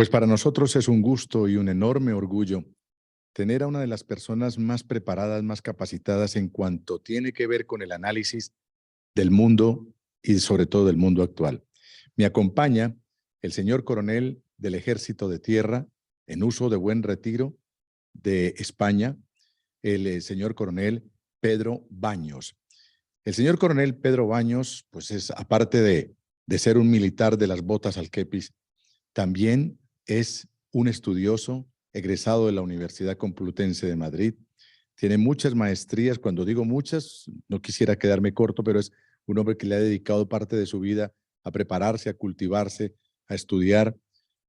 Pues para nosotros es un gusto y un enorme orgullo tener a una de las personas más preparadas, más capacitadas en cuanto tiene que ver con el análisis del mundo y sobre todo del mundo actual. Me acompaña el señor coronel del Ejército de Tierra en uso de buen retiro de España, el señor coronel Pedro Baños. El señor coronel Pedro Baños, pues es, aparte de ser un militar de las botas al kepis, también es un estudioso egresado de la Universidad Complutense de Madrid. Tiene muchas maestrías. Cuando digo muchas, no quisiera quedarme corto, pero es un hombre que le ha dedicado parte de su vida a prepararse, a cultivarse, a estudiar,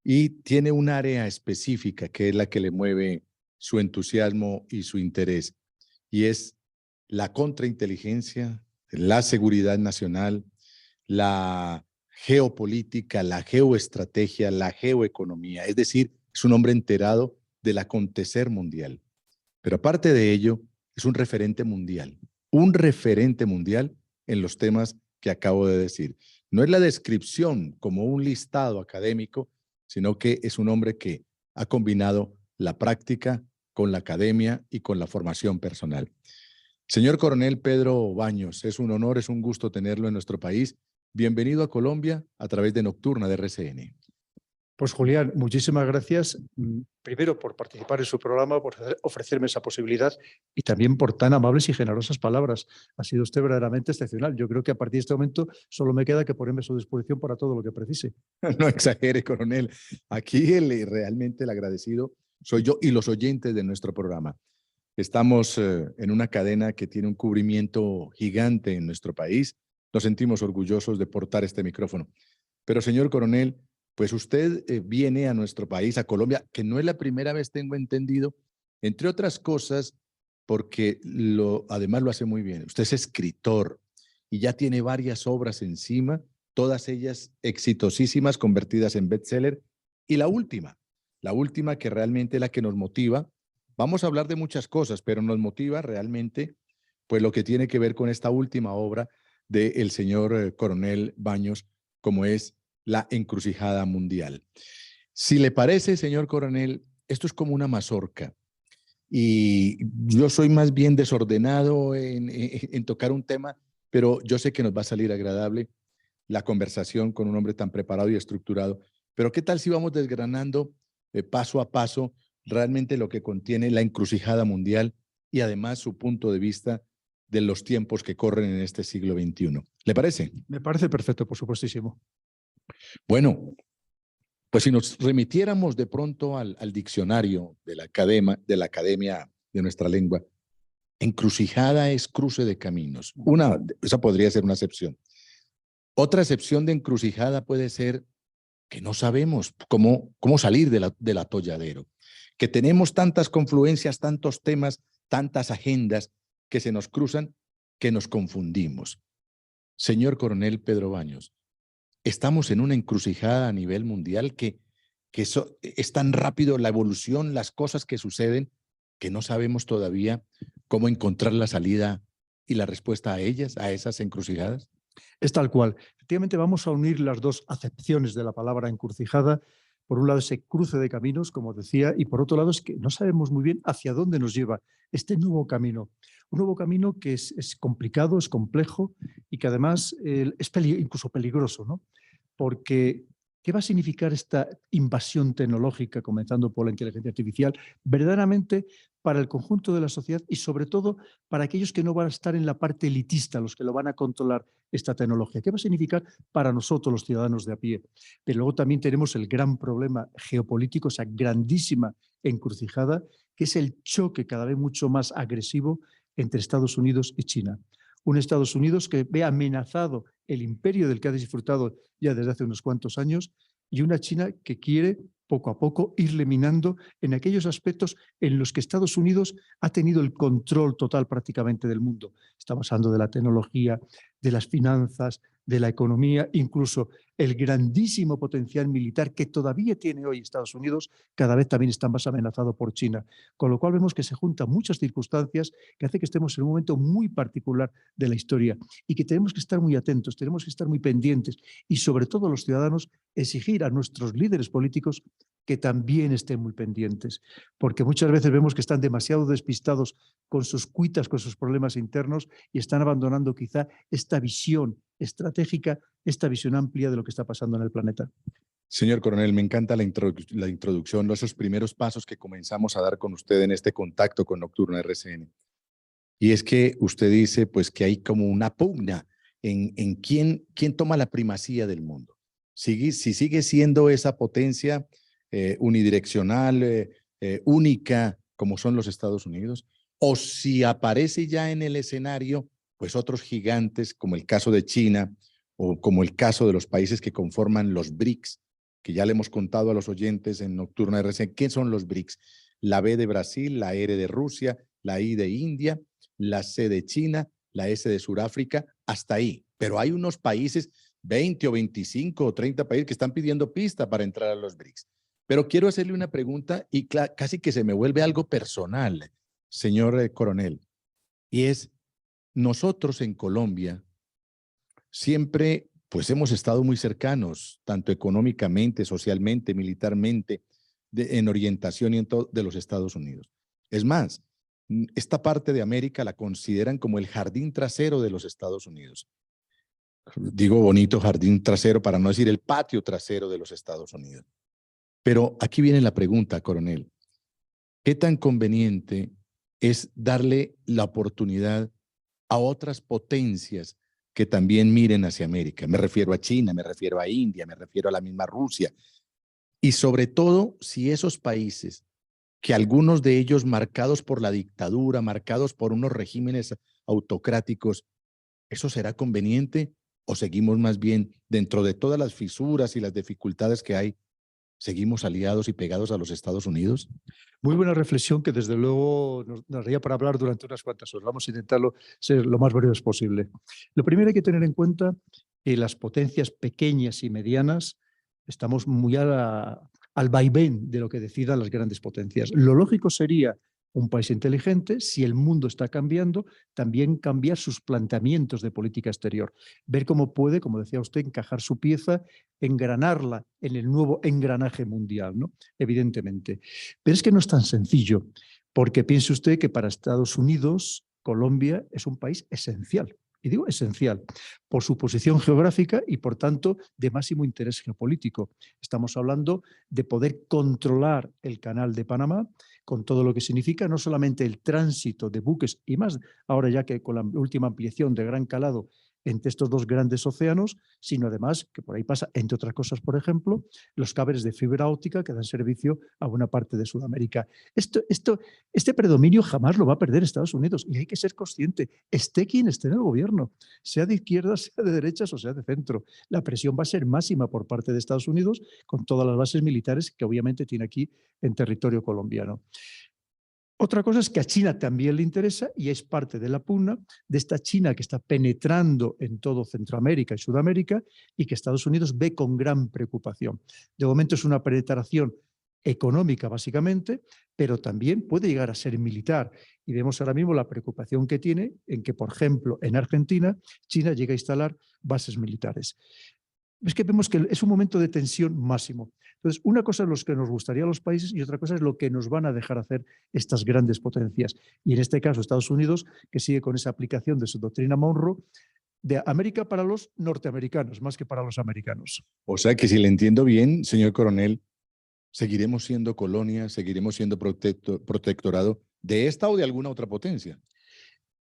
y tiene un área específica que es la que le mueve su entusiasmo y su interés, y es la contrainteligencia, la seguridad nacional, la geopolítica, la geoestrategia, la geoeconomía. Es decir, es un hombre enterado del acontecer mundial. Pero aparte de ello, es un referente mundial en los temas que acabo de decir. No es la descripción como un listado académico, sino que es un hombre que ha combinado la práctica con la academia y con la formación personal. Señor coronel Pedro Baños, es un honor, es un gusto tenerlo en nuestro país. Bienvenido a Colombia a través de Nocturna de RCN. Pues Julián, muchísimas gracias, primero por participar en su programa, por ofrecerme esa posibilidad y también por tan amables y generosas palabras. Ha sido usted verdaderamente excepcional. Yo creo que a partir de este momento solo me queda que ponerme a su disposición para todo lo que precise. No exagere, coronel. Aquí realmente el agradecido soy yo y los oyentes de nuestro programa. Estamos en una cadena que tiene un cubrimiento gigante en nuestro país. Nos sentimos orgullosos de portar este micrófono. Pero, señor coronel, pues usted viene a nuestro país, a Colombia, que no es la primera vez, tengo entendido, entre otras cosas, porque además lo hace muy bien. Usted es escritor y ya tiene varias obras encima, todas ellas exitosísimas, convertidas en bestseller. Y la última que realmente es la que nos motiva. Vamos a hablar de muchas cosas, pero nos motiva realmente pues lo que tiene que ver con esta última obra del señor coronel Baños, como es La Encrucijada Mundial. Si le parece, señor coronel, esto es como una mazorca y yo soy más bien desordenado en tocar un tema, pero yo sé que nos va a salir agradable la conversación con un hombre tan preparado y estructurado. Pero ¿qué tal si vamos desgranando paso a paso realmente lo que contiene la encrucijada mundial y además su punto de vista de los tiempos que corren en este siglo XXI? ¿Le parece? Me parece perfecto, por supuestísimo. Bueno, pues si nos remitiéramos de pronto al diccionario de la academia de nuestra lengua, encrucijada es cruce de caminos. Esa podría ser una acepción. Otra acepción de encrucijada puede ser que no sabemos cómo salir del atolladero, que tenemos tantas confluencias, tantos temas, tantas agendas que se nos cruzan, que nos confundimos. Señor coronel Pedro Baños, estamos en una encrucijada a nivel mundial que es tan rápido la evolución, las cosas que suceden, que no sabemos todavía cómo encontrar la salida y la respuesta a ellas, a esas encrucijadas. Es tal cual. Efectivamente, vamos a unir las dos acepciones de la palabra encrucijada. Por un lado, ese cruce de caminos, como decía, y por otro lado, es que no sabemos muy bien hacia dónde nos lleva este nuevo camino. Un nuevo camino que es complicado, es complejo y que además es incluso peligroso, ¿no? Porque ¿qué va a significar esta invasión tecnológica, comenzando por la inteligencia artificial, verdaderamente para el conjunto de la sociedad y sobre todo para aquellos que no van a estar en la parte elitista, los que lo van a controlar esta tecnología? ¿Qué va a significar para nosotros los ciudadanos de a pie? Pero luego también tenemos el gran problema geopolítico, esa grandísima encrucijada, que es el choque cada vez mucho más agresivo entre Estados Unidos y China. Un Estados Unidos que ve amenazado el imperio del que ha disfrutado ya desde hace unos cuantos años y una China que quiere poco a poco irle minando en aquellos aspectos en los que Estados Unidos ha tenido el control total prácticamente del mundo. Estamos hablando de la tecnología, de las finanzas, de la economía, incluso el grandísimo potencial militar que todavía tiene hoy Estados Unidos, cada vez también está más amenazado por China. Con lo cual vemos que se juntan muchas circunstancias que hace que estemos en un momento muy particular de la historia y que tenemos que estar muy atentos, tenemos que estar muy pendientes y sobre todo los ciudadanos exigir a nuestros líderes políticos que también estén muy pendientes, porque muchas veces vemos que están demasiado despistados con sus cuitas, con sus problemas internos y están abandonando quizá esta visión estratégica, esta visión amplia de lo que está pasando en el planeta. Señor Coronel, me encanta la introducción, esos primeros pasos que comenzamos a dar con usted en este contacto con Nocturno RCN. Y es que usted dice pues que hay como una pugna en quién toma la primacía del mundo. Si sigue siendo esa potencia unidireccional, única, como son los Estados Unidos, o si aparece ya en el escenario pues otros gigantes como el caso de China o como el caso de los países que conforman los BRICS, que ya le hemos contado a los oyentes en Nocturna RCN. ¿Qué son los BRICS? La B de Brasil, la R de Rusia, la I de India, la C de China, la S de Sudáfrica, hasta ahí. Pero hay unos países, 20 o 25 o 30 países que están pidiendo pista para entrar a los BRICS. Pero quiero hacerle una pregunta y casi que se me vuelve algo personal, señor coronel, y es, nosotros en Colombia siempre pues hemos estado muy cercanos, tanto económicamente, socialmente, militarmente, en orientación y en todo de los Estados Unidos. Es más, esta parte de América la consideran como el jardín trasero de los Estados Unidos. Digo bonito jardín trasero para no decir el patio trasero de los Estados Unidos. Pero aquí viene la pregunta, coronel. ¿Qué tan conveniente es darle la oportunidad a otras potencias que también miren hacia América? Me refiero a China, me refiero a India, me refiero a la misma Rusia. Y sobre todo, si esos países, que algunos de ellos marcados por la dictadura, marcados por unos regímenes autocráticos, ¿eso será conveniente o seguimos más bien dentro de todas las fisuras y las dificultades que hay, seguimos aliados y pegados a los Estados Unidos? Muy buena reflexión que desde luego nos daría para hablar durante unas cuantas horas. Vamos a intentarlo ser lo más breves posible. Lo primero hay que tener en cuenta que las potencias pequeñas y medianas estamos muy al vaivén de lo que decidan las grandes potencias. Lo lógico sería un país inteligente, si el mundo está cambiando, también cambiar sus planteamientos de política exterior. Ver cómo puede, como decía usted, encajar su pieza, engranarla en el nuevo engranaje mundial, ¿no? Evidentemente. Pero es que no es tan sencillo, porque piense usted que para Estados Unidos, Colombia es un país esencial. Y digo esencial, por su posición geográfica y, por tanto, de máximo interés geopolítico. Estamos hablando de poder controlar el canal de Panamá, con todo lo que significa no solamente el tránsito de buques y más, ahora ya que con la última ampliación de gran calado entre estos dos grandes océanos, sino además que por ahí pasa, entre otras cosas, por ejemplo, los cables de fibra óptica que dan servicio a buena parte de Sudamérica. Este predominio jamás lo va a perder Estados Unidos y hay que ser consciente, esté quien esté en el gobierno, sea de izquierdas, sea de derechas o sea de centro. La presión va a ser máxima por parte de Estados Unidos con todas las bases militares que obviamente tiene aquí en territorio colombiano. Otra cosa es que a China también le interesa y es parte de la pugna de esta China que está penetrando en todo Centroamérica y Sudamérica y que Estados Unidos ve con gran preocupación. De momento es una penetración económica básicamente, pero también puede llegar a ser militar. Y vemos ahora mismo la preocupación que tiene en que, por ejemplo, en Argentina, China llega a instalar bases militares. Es que vemos que es un momento de tensión máximo. Entonces, una cosa es lo que nos gustaría a los países y otra cosa es lo que nos van a dejar hacer estas grandes potencias. Y en este caso, Estados Unidos, que sigue con esa aplicación de su doctrina Monroe, de América para los norteamericanos, más que para los americanos. O sea que si le entiendo bien, señor coronel, seguiremos siendo colonia, seguiremos siendo protectorado de esta o de alguna otra potencia.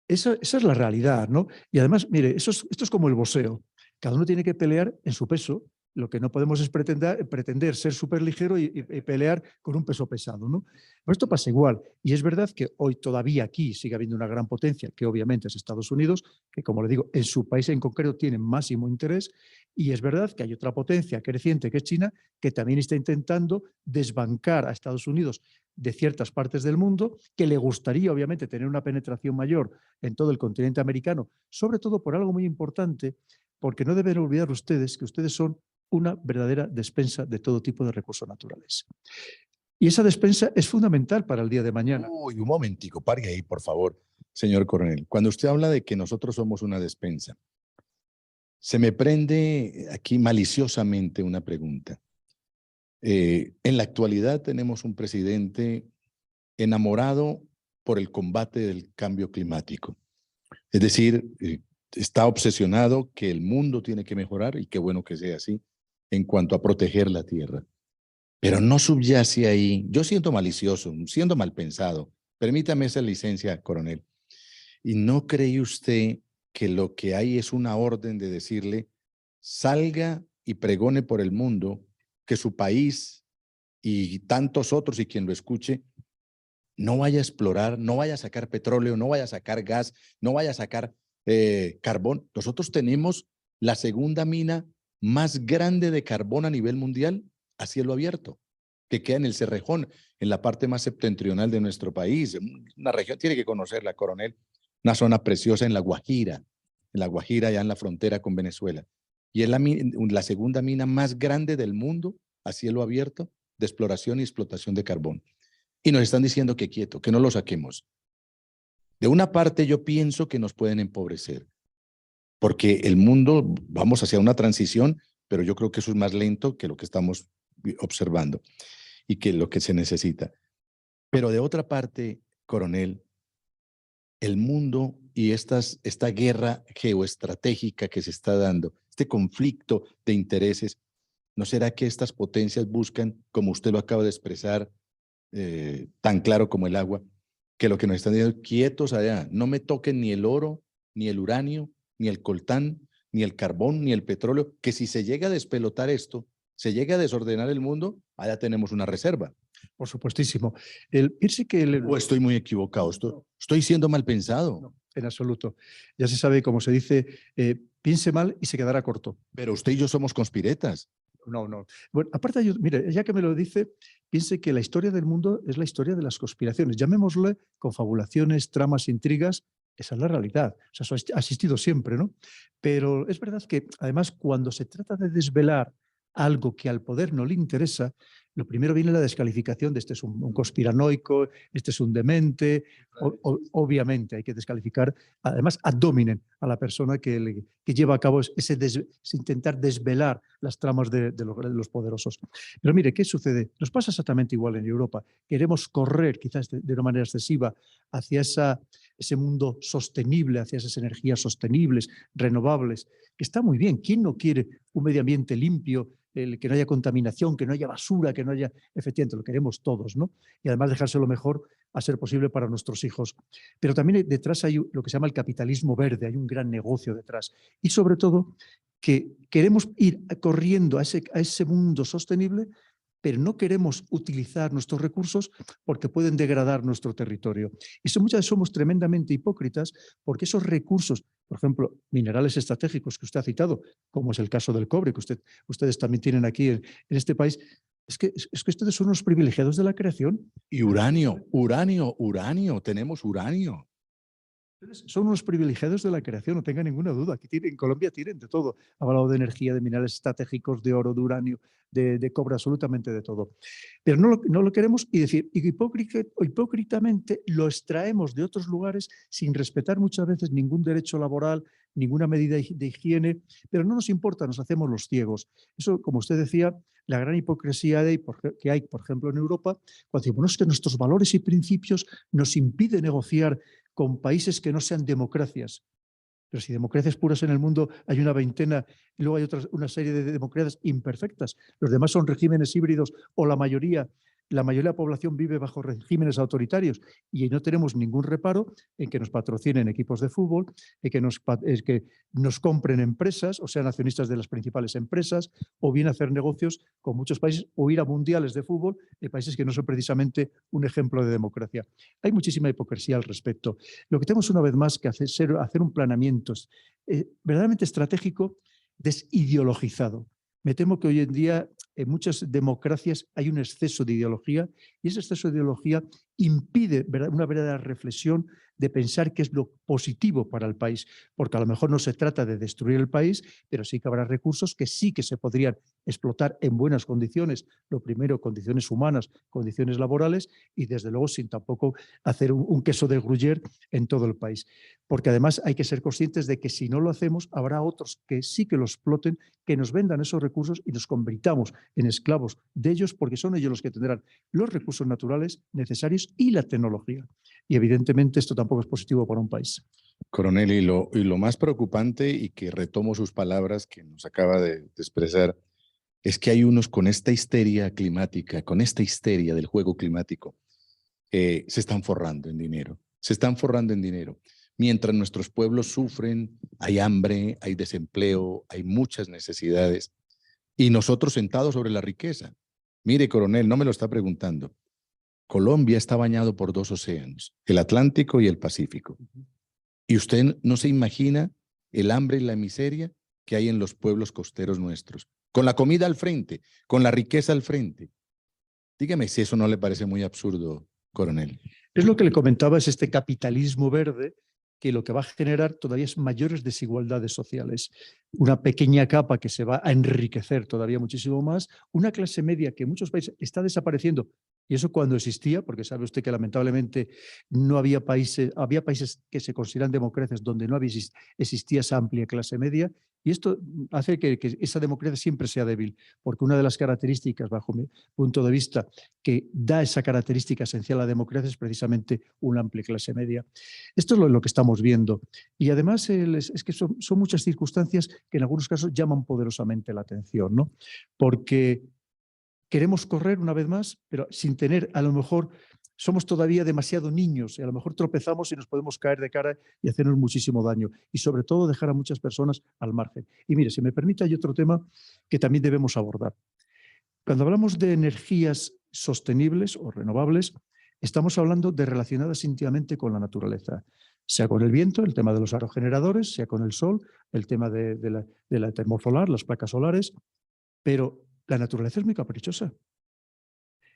Esa es la realidad, ¿no? Y además, mire, esto es como el boxeo. Cada uno tiene que pelear en su peso. Lo que no podemos es pretender ser súper ligero y pelear con un peso pesado, ¿no? Pero esto pasa igual. Y es verdad que hoy todavía aquí sigue habiendo una gran potencia, que obviamente es Estados Unidos, que como le digo, en su país en concreto tiene máximo interés. Y es verdad que hay otra potencia creciente, que es China, que también está intentando desbancar a Estados Unidos de ciertas partes del mundo, que le gustaría obviamente tener una penetración mayor en todo el continente americano, sobre todo por algo muy importante, porque no deben olvidar ustedes que ustedes son una verdadera despensa de todo tipo de recursos naturales. Y esa despensa es fundamental para el día de mañana. Uy, un momentico, pare ahí, por favor, señor coronel. Cuando usted habla de que nosotros somos una despensa, se me prende aquí maliciosamente una pregunta. En la actualidad tenemos un presidente enamorado por el combate del cambio climático. Es decir, está obsesionado que el mundo tiene que mejorar, y qué bueno que sea así, en cuanto a proteger la tierra. Pero no subyace ahí, yo siento malicioso, siendo mal pensado, permítame esa licencia, coronel, ¿y no cree usted que lo que hay es una orden de decirle, salga y pregone por el mundo que su país y tantos otros y quien lo escuche, no vaya a explorar, no vaya a sacar petróleo, no vaya a sacar gas, no vaya a sacar carbón? Nosotros tenemos la segunda mina más grande de carbón a nivel mundial a cielo abierto, que queda en el Cerrejón, en la parte más septentrional de nuestro país. Una región, tiene que conocerla, coronel, una zona preciosa en La Guajira, ya en la frontera con Venezuela. Y es la segunda mina más grande del mundo a cielo abierto de exploración y explotación de carbón. Y nos están diciendo que quieto, que no lo saquemos. De una parte yo pienso que nos pueden empobrecer, porque el mundo, vamos hacia una transición, pero yo creo que eso es más lento que lo que estamos observando y que lo que se necesita. Pero de otra parte, coronel, el mundo y esta guerra geoestratégica que se está dando, este conflicto de intereses, ¿no será que estas potencias buscan, como usted lo acaba de expresar, tan claro como el agua, que lo que nos están diciendo, quietos allá, no me toquen ni el oro, ni el uranio, ni el coltán, ni el carbón, ni el petróleo, que si se llega a despelotar esto, se llega a desordenar el mundo, allá tenemos una reserva? Por supuestísimo. Piense que ¿O estoy muy equivocado? ¿Estoy siendo mal pensado? no, en absoluto. Ya se sabe, como se dice, piense mal y se quedará corto. Pero usted y yo somos conspiretas. No, no. Bueno, aparte, mire, ya que me lo dice, piense que la historia del mundo es la historia de las conspiraciones. Llamémosle confabulaciones, tramas, intrigas. Esa es la realidad. O sea, eso ha existido siempre, ¿no? Pero es verdad que, además, cuando se trata de desvelar algo que al poder no le interesa, lo primero viene la descalificación de este es un conspiranoico, este es un demente. Obviamente hay que descalificar, además, ad hominem a la persona que lleva a cabo ese intentar desvelar las tramas de los poderosos. Pero mire, ¿qué sucede? Nos pasa exactamente igual en Europa. Queremos correr quizás de una manera excesiva hacia ese mundo sostenible, hacia esas energías sostenibles, renovables, que está muy bien. ¿Quién no quiere un medio ambiente limpio, que no haya contaminación, que no haya basura, que no haya... Efectivamente, lo queremos todos, ¿no? Y además dejárselo mejor a ser posible para nuestros hijos. Pero también detrás hay lo que se llama el capitalismo verde, hay un gran negocio detrás. Y sobre todo que queremos ir corriendo a ese mundo sostenible, pero no queremos utilizar nuestros recursos porque pueden degradar nuestro territorio. Y muchas veces somos tremendamente hipócritas porque esos recursos, por ejemplo, minerales estratégicos que usted ha citado, como es el caso del cobre, que ustedes también tienen aquí en este país, es que ustedes son los privilegiados de la creación. Y uranio, uranio, uranio, tenemos uranio. Son unos privilegiados de la creación, no tenga ninguna duda. Aquí en Colombia tienen de todo. Ha hablado de energía, de minerales estratégicos, de oro, de uranio, de cobre, absolutamente de todo. Pero no lo queremos y decir, hipócritamente lo extraemos de otros lugares sin respetar muchas veces ningún derecho laboral, ninguna medida de higiene, pero no nos importa, nos hacemos los ciegos. Eso, como usted decía, la gran hipocresía que hay, por ejemplo, en Europa, cuando decimos, bueno, es que nuestros valores y principios nos impiden negociar con países que no sean democracias. Pero si democracias puras en el mundo hay una veintena y luego hay una serie de democracias imperfectas. Los demás son regímenes híbridos o la mayoría de la población vive bajo regímenes autoritarios y no tenemos ningún reparo en que nos patrocinen equipos de fútbol, en que nos compren empresas o sean accionistas de las principales empresas o bien hacer negocios con muchos países o ir a mundiales de fútbol de países que no son precisamente un ejemplo de democracia. Hay muchísima hipocresía al respecto. Lo que tenemos una vez más que hacer un planeamiento verdaderamente estratégico desideologizado. Me temo que hoy en día en muchas democracias hay un exceso de ideología y ese exceso de ideología impide una verdadera reflexión de pensar qué es lo positivo para el país, porque a lo mejor no se trata de destruir el país, pero sí que habrá recursos que sí que se podrían explotar en buenas condiciones. Lo primero, condiciones humanas, condiciones laborales y desde luego sin tampoco hacer un queso de Gruyère en todo el país. Porque además hay que ser conscientes de que si no lo hacemos, habrá otros que sí que lo exploten, que nos vendan esos recursos y nos convirtamos en esclavos de ellos, porque son ellos los que tendrán los recursos naturales necesarios y la tecnología. Y evidentemente esto tampoco es positivo para un país. Coronel, y lo más preocupante, y que retomo sus palabras que nos acaba de expresar, es que hay unos con esta histeria climática, con esta histeria del juego climático, se están forrando en dinero, se están forrando en dinero. Mientras nuestros pueblos sufren, hay hambre, hay desempleo, hay muchas necesidades, y nosotros sentados sobre la riqueza. Mire, coronel, no me lo está preguntando. Colombia está bañado por dos océanos, el Atlántico y el Pacífico. Y usted no se imagina el hambre y la miseria que hay en los pueblos costeros nuestros, con la comida al frente, con la riqueza al frente. Dígame si eso no le parece muy absurdo, coronel. Es lo que le comentaba, es este capitalismo verde que lo que va a generar todavía es mayores desigualdades sociales. Una pequeña capa que se va a enriquecer todavía muchísimo más, una clase media que en muchos países está desapareciendo, y eso cuando existía, porque sabe usted que lamentablemente no había países que se consideran democracias donde no existía esa amplia clase media, y esto hace que esa democracia siempre sea débil, porque una de las características, bajo mi punto de vista, que da esa característica esencial a la democracia es precisamente una amplia clase media. Esto es lo que estamos viendo. Y además es que son muchas circunstancias que en algunos casos llaman poderosamente la atención, ¿no? Porque queremos correr una vez más, pero sin tener, a lo mejor, somos todavía demasiado niños y a lo mejor tropezamos y nos podemos caer de cara y hacernos muchísimo daño. Y sobre todo dejar a muchas personas al margen. Y mire, si me permite, hay otro tema que también debemos abordar. Cuando hablamos de energías sostenibles o renovables, estamos hablando de relacionadas íntimamente con la naturaleza, sea con el viento, el tema de los aerogeneradores, sea con el sol, el tema de la termosolar, las placas solares, pero la naturaleza es muy caprichosa.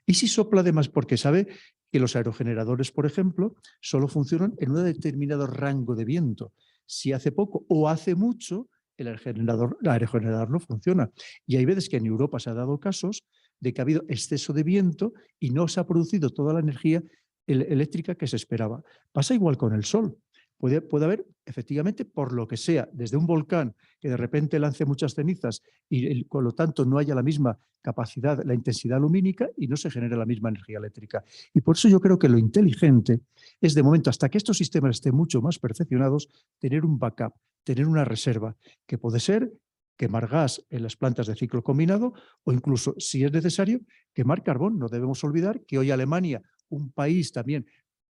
¿Y si sopla además? Porque sabe que los aerogeneradores, por ejemplo, solo funcionan en un determinado rango de viento. Si hace poco o hace mucho, el aerogenerador no funciona. Y hay veces que en Europa se ha dado casos de que ha habido exceso de viento y no se ha producido toda la energía eléctrica que se esperaba. Pasa igual con el sol. Puede haber, efectivamente, por lo que sea, desde un volcán que de repente lance muchas cenizas y con lo tanto no haya la misma capacidad, la intensidad lumínica y no se genera la misma energía eléctrica. Y por eso yo creo que lo inteligente es, de momento, hasta que estos sistemas estén mucho más perfeccionados, tener un backup, tener una reserva, que puede ser quemar gas en las plantas de ciclo combinado o incluso, si es necesario, quemar carbón. No debemos olvidar que hoy Alemania, un país también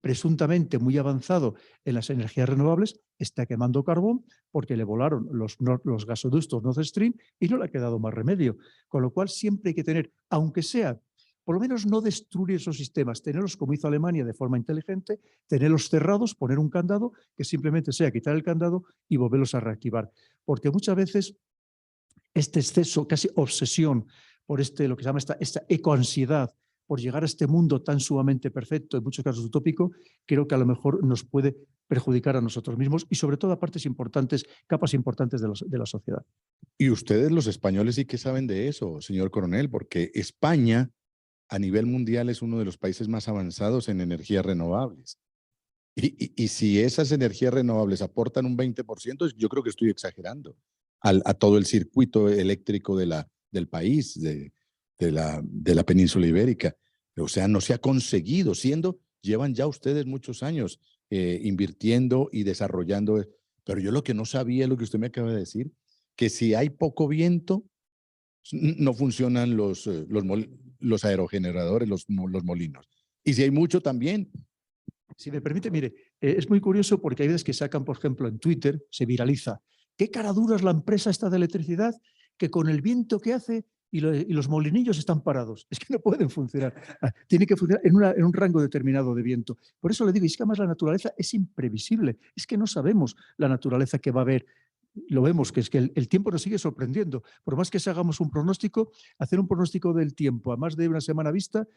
presuntamente muy avanzado en las energías renovables, está quemando carbón porque le volaron los gasoductos Nord Stream y no le ha quedado más remedio. Con lo cual siempre hay que tener, aunque sea, por lo menos no destruir esos sistemas, tenerlos como hizo Alemania de forma inteligente, tenerlos cerrados, poner un candado que simplemente sea quitar el candado y volverlos a reactivar. Porque muchas veces este exceso, casi obsesión por lo que se llama esta ecoansiedad, por llegar a este mundo tan sumamente perfecto, en muchos casos utópico, creo que a lo mejor nos puede perjudicar a nosotros mismos y sobre todo a partes importantes, capas importantes de la sociedad. Y ustedes los españoles sí que saben de eso, señor coronel, porque España a nivel mundial es uno de los países más avanzados en energías renovables. Y si esas energías renovables aportan un 20%, yo creo que estoy exagerando a todo el circuito eléctrico del país, de la península ibérica. O sea, no se ha conseguido, llevan ya ustedes muchos años invirtiendo y desarrollando. Pero yo lo que no sabía es lo que usted me acaba de decir, que si hay poco viento, no funcionan los aerogeneradores, los molinos. Y si hay mucho también. Si me permite, mire, es muy curioso porque hay veces que sacan, por ejemplo, en Twitter, se viraliza. ¿Qué cara dura es la empresa esta de electricidad que con el viento que hace y los molinillos están parados? Es que no pueden funcionar. Tiene que funcionar en un rango determinado de viento. Por eso le digo, es que además la naturaleza es imprevisible. Es que no sabemos la naturaleza que va a haber lo vemos, que es que el tiempo nos sigue sorprendiendo. Por más que se hagamos un pronóstico, hacer un pronóstico del tiempo a más de una semana vista,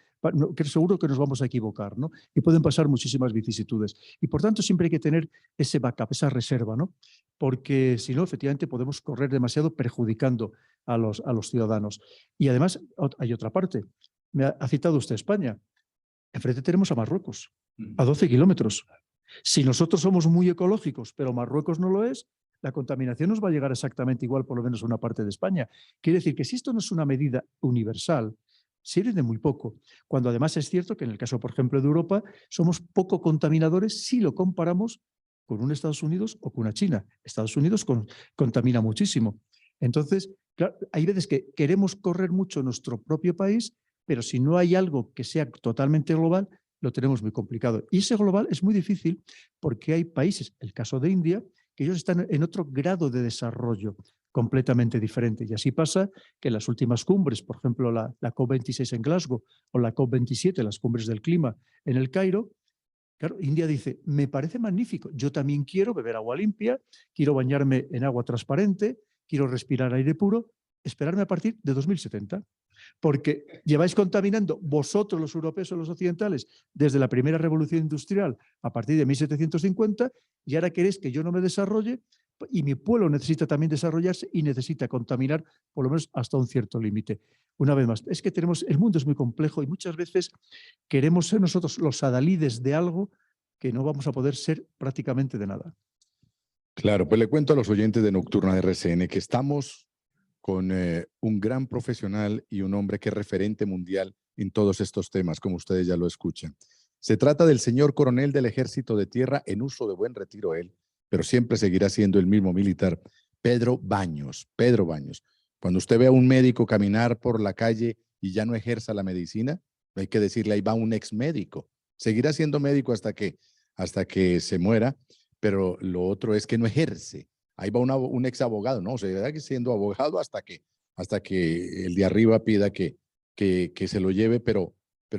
que seguro que nos vamos a equivocar, ¿no? Y pueden pasar muchísimas vicisitudes. Y por tanto siempre hay que tener ese backup, esa reserva, ¿no? Porque si no, efectivamente podemos correr demasiado perjudicando a los ciudadanos. Y además hay otra parte. Ha citado usted España. Enfrente tenemos a Marruecos, a 12 kilómetros. Si nosotros somos muy ecológicos, pero Marruecos no lo es, la contaminación nos va a llegar exactamente igual, por lo menos a una parte de España. Quiere decir que si esto no es una medida universal, sirve de muy poco. Cuando además es cierto que en el caso, por ejemplo, de Europa, somos poco contaminadores si lo comparamos con un Estados Unidos o con una China. Estados Unidos contamina muchísimo. Entonces, claro, hay veces que queremos correr mucho en nuestro propio país, pero si no hay algo que sea totalmente global, lo tenemos muy complicado. Y ese global es muy difícil porque hay países, el caso de India, que ellos están en otro grado de desarrollo completamente diferente. Y así pasa que en las últimas cumbres, por ejemplo, la COP26 en Glasgow o la COP27, las cumbres del clima en el Cairo, claro, India dice, me parece magnífico, yo también quiero beber agua limpia, quiero bañarme en agua transparente, quiero respirar aire puro, esperarme a partir de 2070. Porque lleváis contaminando vosotros los europeos o los occidentales desde la primera revolución industrial a partir de 1750 y ahora queréis que yo no me desarrolle y mi pueblo necesita también desarrollarse y necesita contaminar por lo menos hasta un cierto límite. Una vez más, es que el mundo es muy complejo y muchas veces queremos ser nosotros los adalides de algo que no vamos a poder ser prácticamente de nada. Claro, pues le cuento a los oyentes de Nocturna de RCN que estamos con un gran profesional y un hombre que es referente mundial en todos estos temas, como ustedes ya lo escuchan. Se trata del señor coronel del Ejército de Tierra, en uso de buen retiro él, pero siempre seguirá siendo el mismo militar, Pedro Baños. Pedro Baños. Cuando usted ve a un médico caminar por la calle y ya no ejerza la medicina, hay que decirle, ahí va un ex médico. Seguirá siendo médico hasta que se muera, pero lo otro es que no ejerce. Ahí va un ex abogado, no, seguirá siendo abogado hasta que el de arriba pida que se lo lleve, pero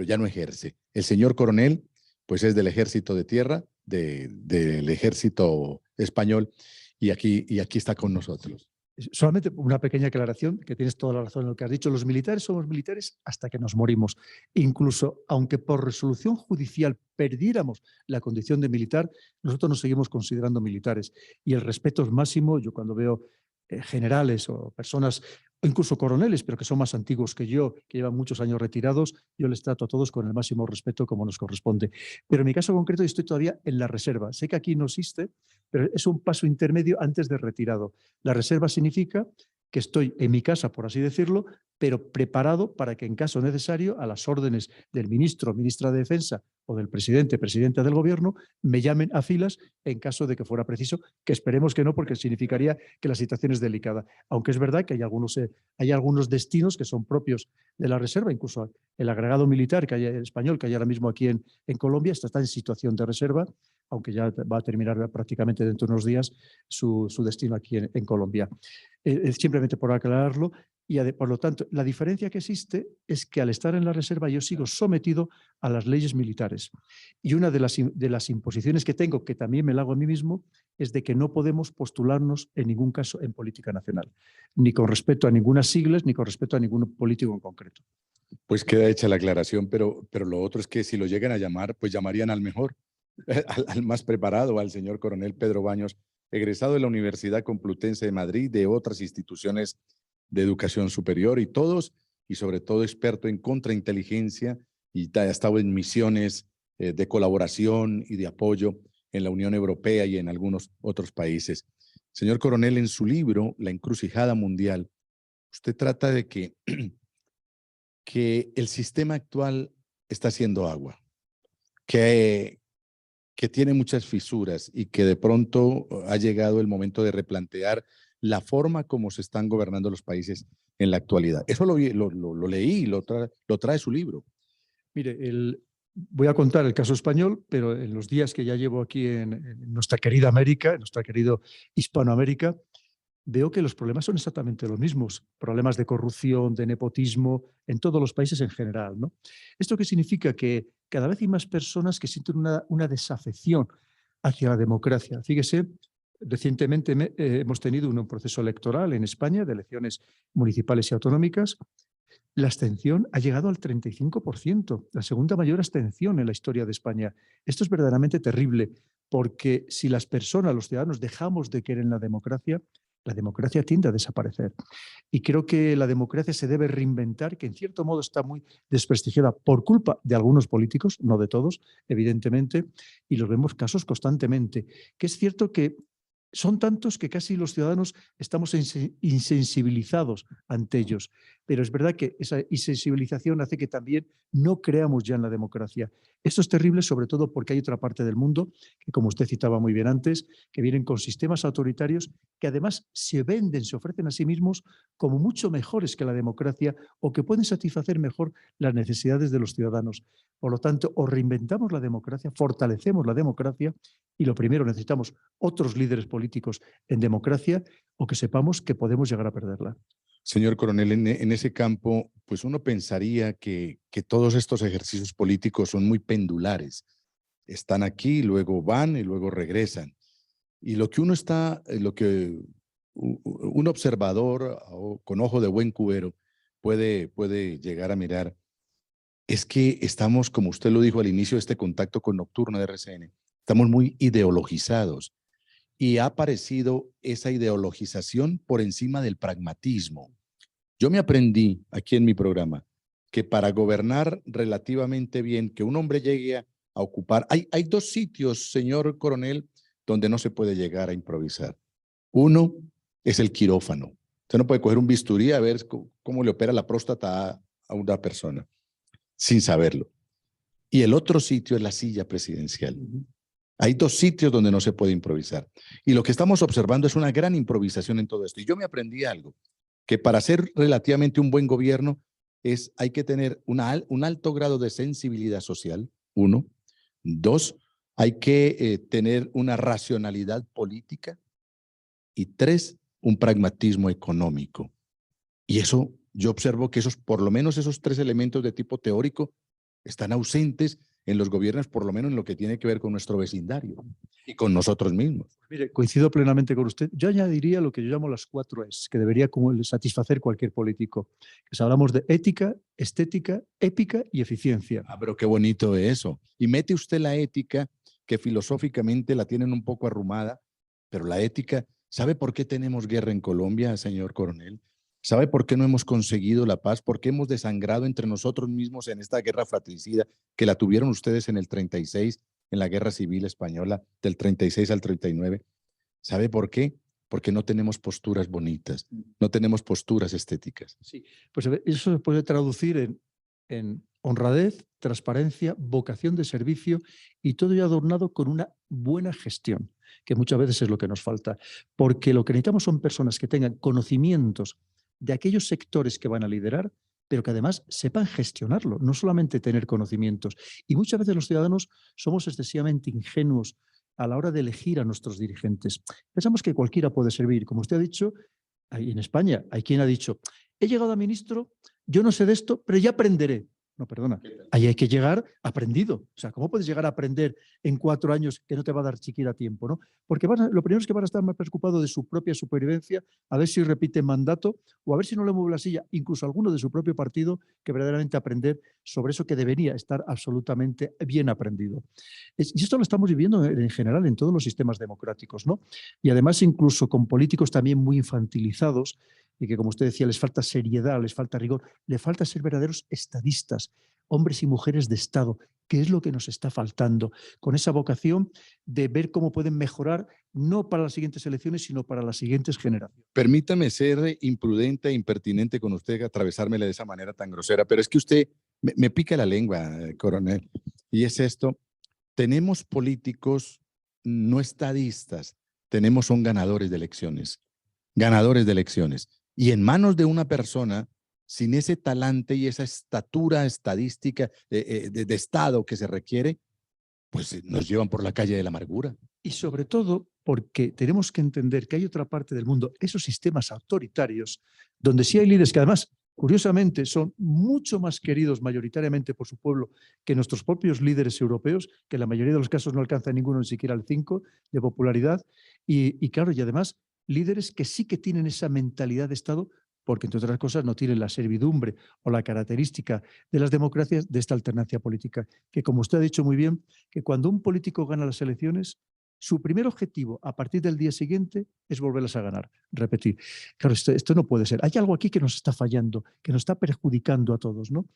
ya no ejerce. El señor coronel, pues es del Ejército de Tierra, del Ejército Español, y aquí está con nosotros. Solamente una pequeña aclaración, que tienes toda la razón en lo que has dicho. Los militares somos militares hasta que nos morimos. Incluso, aunque por resolución judicial perdiéramos la condición de militar, nosotros nos seguimos considerando militares. Y el respeto es máximo. Yo cuando veo generales o personas, incluso coroneles, pero que son más antiguos que yo, que llevan muchos años retirados, yo les trato a todos con el máximo respeto como nos corresponde. Pero en mi caso concreto yo estoy todavía en la reserva. Sé que aquí no existe, pero es un paso intermedio antes de retirado. La reserva significa que estoy en mi casa, por así decirlo, pero preparado para que en caso necesario, a las órdenes del ministro o ministra de Defensa o del presidente, presidenta del gobierno, me llamen a filas en caso de que fuera preciso, que esperemos que no, porque significaría que la situación es delicada. Aunque es verdad que hay algunos destinos que son propios de la reserva, incluso el agregado militar que hay, el español que hay ahora mismo aquí en Colombia está en situación de reserva, aunque ya va a terminar prácticamente dentro de unos días su destino aquí en Colombia. Simplemente por aclararlo, y por lo tanto, la diferencia que existe es que al estar en la reserva yo sigo sometido a las leyes militares. Y una de las imposiciones que tengo, que también me la hago a mí mismo, es de que no podemos postularnos en ningún caso en política nacional, ni con respecto a ninguna siglas, ni con respecto a ningún político en concreto. Pues queda hecha la aclaración, pero lo otro es que si lo llegan a llamar, pues llamarían al mejor, al más preparado, al señor coronel Pedro Baños, egresado de la Universidad Complutense de Madrid, de otras instituciones de educación superior y sobre todo experto en contrainteligencia y ha estado en misiones de colaboración y de apoyo en la Unión Europea y en algunos otros países. Señor coronel, en su libro, La encrucijada mundial, usted trata de que el sistema actual está haciendo agua, que tiene muchas fisuras y que de pronto ha llegado el momento de replantear la forma como se están gobernando los países en la actualidad. Eso lo leí, lo trae su libro. Mire, voy a contar el caso español, pero en los días que ya llevo aquí en nuestra querida América, en nuestra querida Hispanoamérica, veo que los problemas son exactamente los mismos. Problemas de corrupción, de nepotismo, en todos los países en general, ¿no? ¿Esto qué significa? Que cada vez hay más personas que sienten una desafección hacia la democracia. Fíjese Recientemente hemos tenido un proceso electoral en España de elecciones municipales y autonómicas. La abstención ha llegado al 35%, la segunda mayor abstención en la historia de España. Esto es verdaderamente terrible, porque si las personas, los ciudadanos, dejamos de creer en la democracia tiende a desaparecer. Y creo que la democracia se debe reinventar, que en cierto modo está muy desprestigiada por culpa de algunos políticos, no de todos, evidentemente, y los vemos casos constantemente. Que es cierto que son tantos que casi los ciudadanos estamos insensibilizados ante ellos. Pero es verdad que esa insensibilización hace que también no creamos ya en la democracia. Esto es terrible, sobre todo porque hay otra parte del mundo, que como usted citaba muy bien antes, que vienen con sistemas autoritarios que además se venden, se ofrecen a sí mismos como mucho mejores que la democracia o que pueden satisfacer mejor las necesidades de los ciudadanos. Por lo tanto, o reinventamos la democracia, fortalecemos la democracia y lo primero, necesitamos otros líderes políticos en democracia o que sepamos que podemos llegar a perderla. Señor coronel, en ese campo, pues uno pensaría que todos estos ejercicios políticos son muy pendulares. Están aquí, luego van y luego regresan. Y lo que uno está, lo que un observador con ojo de buen cubero puede llegar a mirar es que estamos, como usted lo dijo al inicio de este contacto con Nocturno de RCN, estamos muy ideologizados y ha aparecido esa ideologización por encima del pragmatismo. Yo me aprendí aquí en mi programa que para gobernar relativamente bien, que un hombre llegue a ocupar, hay dos sitios, señor coronel, donde no se puede llegar a improvisar. Uno es el quirófano. Usted no puede coger un bisturí a ver cómo le opera la próstata a una persona sin saberlo. Y el otro sitio es la silla presidencial. Hay dos sitios donde no se puede improvisar. Y lo que estamos observando es una gran improvisación en todo esto. Y yo me aprendí algo, que para ser relativamente un buen gobierno hay que tener un alto grado de sensibilidad social, uno. Dos, hay que tener una racionalidad política. Y tres, un pragmatismo económico. Y eso, yo observo que por lo menos esos tres elementos de tipo teórico están ausentes en los gobiernos, por lo menos en lo que tiene que ver con nuestro vecindario y con nosotros mismos. Mire, coincido plenamente con usted. Yo añadiría lo que yo llamo las 4 Es, que debería satisfacer cualquier político. Que hablamos de ética, estética, épica y eficiencia. Ah, pero qué bonito es eso. Y mete usted la ética, que filosóficamente la tienen un poco arrumada, pero la ética, ¿sabe por qué tenemos guerra en Colombia, señor coronel? ¿Sabe por qué no hemos conseguido la paz? ¿Por qué hemos desangrado entre nosotros mismos en esta guerra fratricida que la tuvieron ustedes en el 36, en la Guerra Civil Española, del 36 al 39? ¿Sabe por qué? Porque no tenemos posturas bonitas, no tenemos posturas estéticas. Sí, pues eso se puede traducir en honradez, transparencia, vocación de servicio y todo ello adornado con una buena gestión, que muchas veces es lo que nos falta. Porque lo que necesitamos son personas que tengan conocimientos de aquellos sectores que van a liderar, pero que además sepan gestionarlo, no solamente tener conocimientos. Y muchas veces los ciudadanos somos excesivamente ingenuos a la hora de elegir a nuestros dirigentes. Pensamos que cualquiera puede servir. Como usted ha dicho, ahí en España hay quien ha dicho, he llegado a ministro, yo no sé de esto, pero ya aprenderé. No, perdona, ahí hay que llegar aprendido. O sea, ¿cómo puedes llegar a aprender en 4 años que no te va a dar siquiera tiempo? ¿No? Porque lo primero es que van a estar más preocupados de su propia supervivencia, a ver si repite mandato o a ver si no le mueve la silla, incluso alguno de su propio partido, que verdaderamente aprender sobre eso que debería estar absolutamente bien aprendido. Y esto lo estamos viviendo en general en todos los sistemas democráticos, ¿no? Y además incluso con políticos también muy infantilizados, y que, como usted decía, les falta seriedad, les falta rigor, les falta ser verdaderos estadistas, hombres y mujeres de Estado, que es lo que nos está faltando, con esa vocación de ver cómo pueden mejorar, no para las siguientes elecciones, sino para las siguientes generaciones. Permítame ser imprudente e impertinente con usted, atravesármela de esa manera tan grosera, pero es que usted me pica la lengua, coronel, y es esto, tenemos políticos no estadistas, son ganadores de elecciones, y en manos de una persona sin ese talante y esa estatura estadística de Estado que se requiere, pues nos llevan por la calle de la amargura. Y sobre todo porque tenemos que entender que hay otra parte del mundo, esos sistemas autoritarios, donde sí hay líderes que además curiosamente, son mucho más queridos mayoritariamente por su pueblo que nuestros propios líderes europeos, que en la mayoría de los casos no alcanza ninguno ni siquiera el 5 de popularidad. Y claro, y además líderes que sí que tienen esa mentalidad de Estado, porque entre otras cosas no tienen la servidumbre o la característica de las democracias de esta alternancia política, que como usted ha dicho muy bien, que cuando un político gana las elecciones, su primer objetivo a partir del día siguiente es volverlas a ganar, repetir. Claro, esto no puede ser. Hay algo aquí que nos está fallando, que nos está perjudicando a todos, ¿no?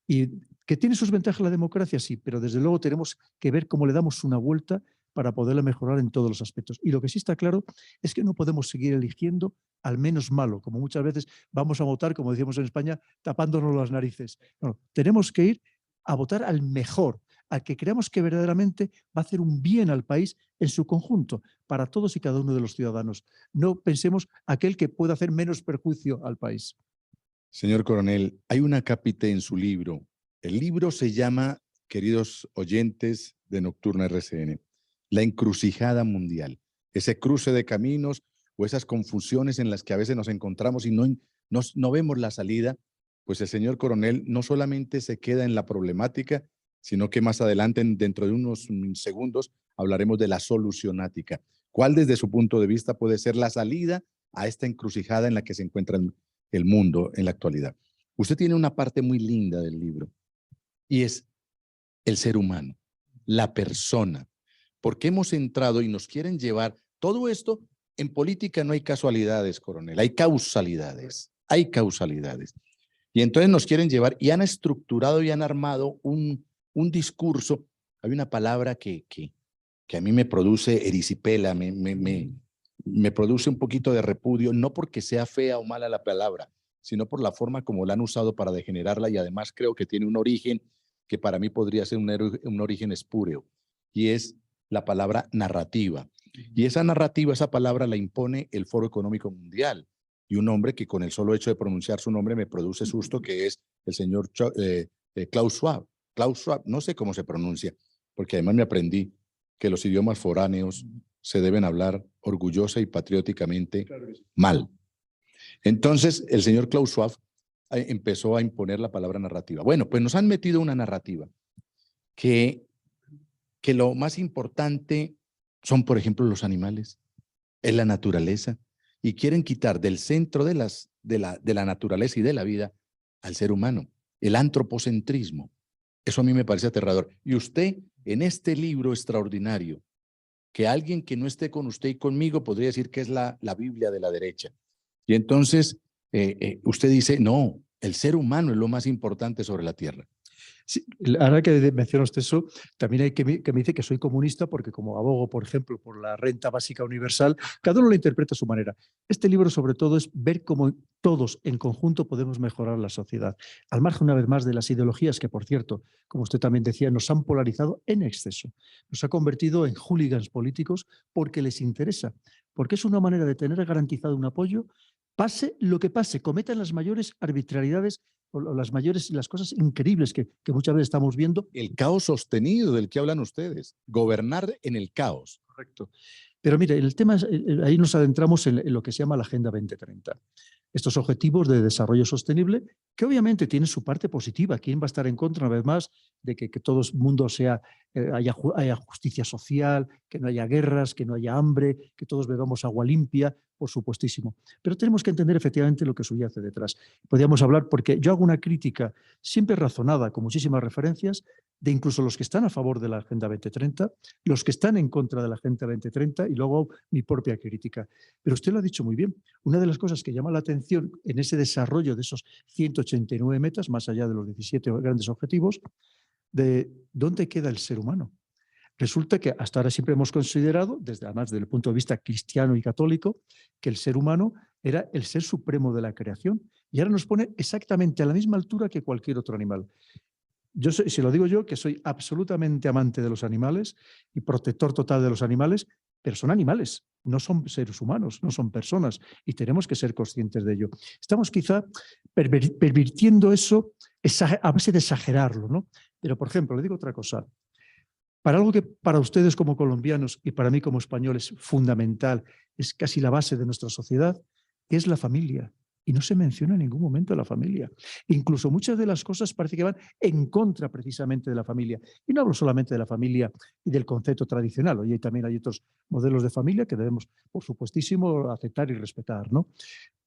Y que tiene sus ventajas la democracia, sí, pero desde luego tenemos que ver cómo le damos una vuelta para poderla mejorar en todos los aspectos. Y lo que sí está claro es que no podemos seguir eligiendo al menos malo, como muchas veces vamos a votar, como decíamos en España, tapándonos las narices. No, tenemos que ir a votar al mejor, al que creamos que verdaderamente va a hacer un bien al país en su conjunto, para todos y cada uno de los ciudadanos. No pensemos aquel que pueda hacer menos perjuicio al país. Señor coronel, hay una cápita en su libro. El libro se llama, queridos oyentes de Nocturna RCN, La encrucijada mundial. Ese cruce de caminos o esas confusiones en las que a veces nos encontramos y no vemos la salida, pues el señor coronel no solamente se queda en la problemática, sino que más adelante, dentro de unos segundos, hablaremos de la solucionática. ¿Cuál desde su punto de vista puede ser la salida a esta encrucijada en la que se encuentra el mundo en la actualidad? Usted tiene una parte muy linda del libro y es el ser humano, la persona, porque hemos entrado y nos quieren llevar todo esto. En política no hay casualidades, coronel, hay causalidades, hay causalidades. Y entonces nos quieren llevar y han estructurado y han armado un discurso. Hay una palabra que a mí me produce erisipela, me produce un poquito de repudio, no porque sea fea o mala la palabra, sino por la forma como la han usado para degenerarla, y además creo que tiene un origen que para mí podría ser un origen espúreo, y es la palabra narrativa. Y esa narrativa, esa palabra la impone el Foro Económico Mundial, y un hombre que con el solo hecho de pronunciar su nombre me produce susto, que es el señor Klaus Schwab. Klaus Schwab, no sé cómo se pronuncia, porque además me aprendí que los idiomas foráneos se deben hablar orgullosa y patrióticamente mal. Entonces, el señor Klaus Schwab empezó a imponer la palabra narrativa. Bueno, pues nos han metido una narrativa que lo más importante son, por ejemplo, los animales, es la naturaleza, y quieren quitar del centro de la naturaleza y de la vida al ser humano, el antropocentrismo. Eso a mí me parece aterrador. Y usted, en este libro extraordinario, que alguien que no esté con usted y conmigo podría decir que es la Biblia de la derecha. Y entonces usted dice, no, el ser humano es lo más importante sobre la tierra. Sí, ahora que menciona usted eso, también hay que me dice que soy comunista porque como abogo, por ejemplo, por la renta básica universal, cada uno lo interpreta a su manera. Este libro sobre todo es ver cómo todos en conjunto podemos mejorar la sociedad, al margen una vez más de las ideologías que, por cierto, como usted también decía, nos han polarizado en exceso. Nos ha convertido en hooligans políticos porque les interesa, porque es una manera de tener garantizado un apoyo, pase lo que pase, cometan las mayores arbitrariedades o las cosas increíbles que muchas veces estamos viendo. El caos sostenido del que hablan ustedes, gobernar en el caos. Correcto. Pero mire, el tema es, ahí nos adentramos en lo que se llama la Agenda 2030. Estos objetivos de desarrollo sostenible, que obviamente tienen su parte positiva. ¿Quién va a estar en contra, una vez más, de que todo el mundo haya justicia social, que no haya guerras, que no haya hambre, que todos bebamos agua limpia? Por supuestísimo. Pero tenemos que entender efectivamente lo que subyace detrás. Podríamos hablar, porque yo hago una crítica siempre razonada, con muchísimas referencias, de incluso los que están a favor de la Agenda 2030, los que están en contra de la Agenda 2030 y luego mi propia crítica. Pero usted lo ha dicho muy bien. Una de las cosas que llama la atención en ese desarrollo de esos 189 metas, más allá de los 17 grandes objetivos, de dónde queda el ser humano. Resulta que hasta ahora siempre hemos considerado, además desde el punto de vista cristiano y católico, que el ser humano era el ser supremo de la creación, y ahora nos pone exactamente a la misma altura que cualquier otro animal. Si lo digo yo, que soy absolutamente amante de los animales y protector total de los animales, pero son animales, no son seres humanos, no son personas, y tenemos que ser conscientes de ello. Estamos quizá pervirtiendo eso a base de exagerarlo, ¿no? Pero, por ejemplo, le digo otra cosa. Para algo que para ustedes como colombianos y para mí como español es fundamental, es casi la base de nuestra sociedad, que es la familia. y no se menciona en ningún momento a la familia. Incluso muchas de las cosas parece que van en contra precisamente de la familia. Y no hablo solamente de la familia y del concepto tradicional. Oye, también hay otros modelos de familia que debemos, por supuestísimo, aceptar y respetar, ¿no?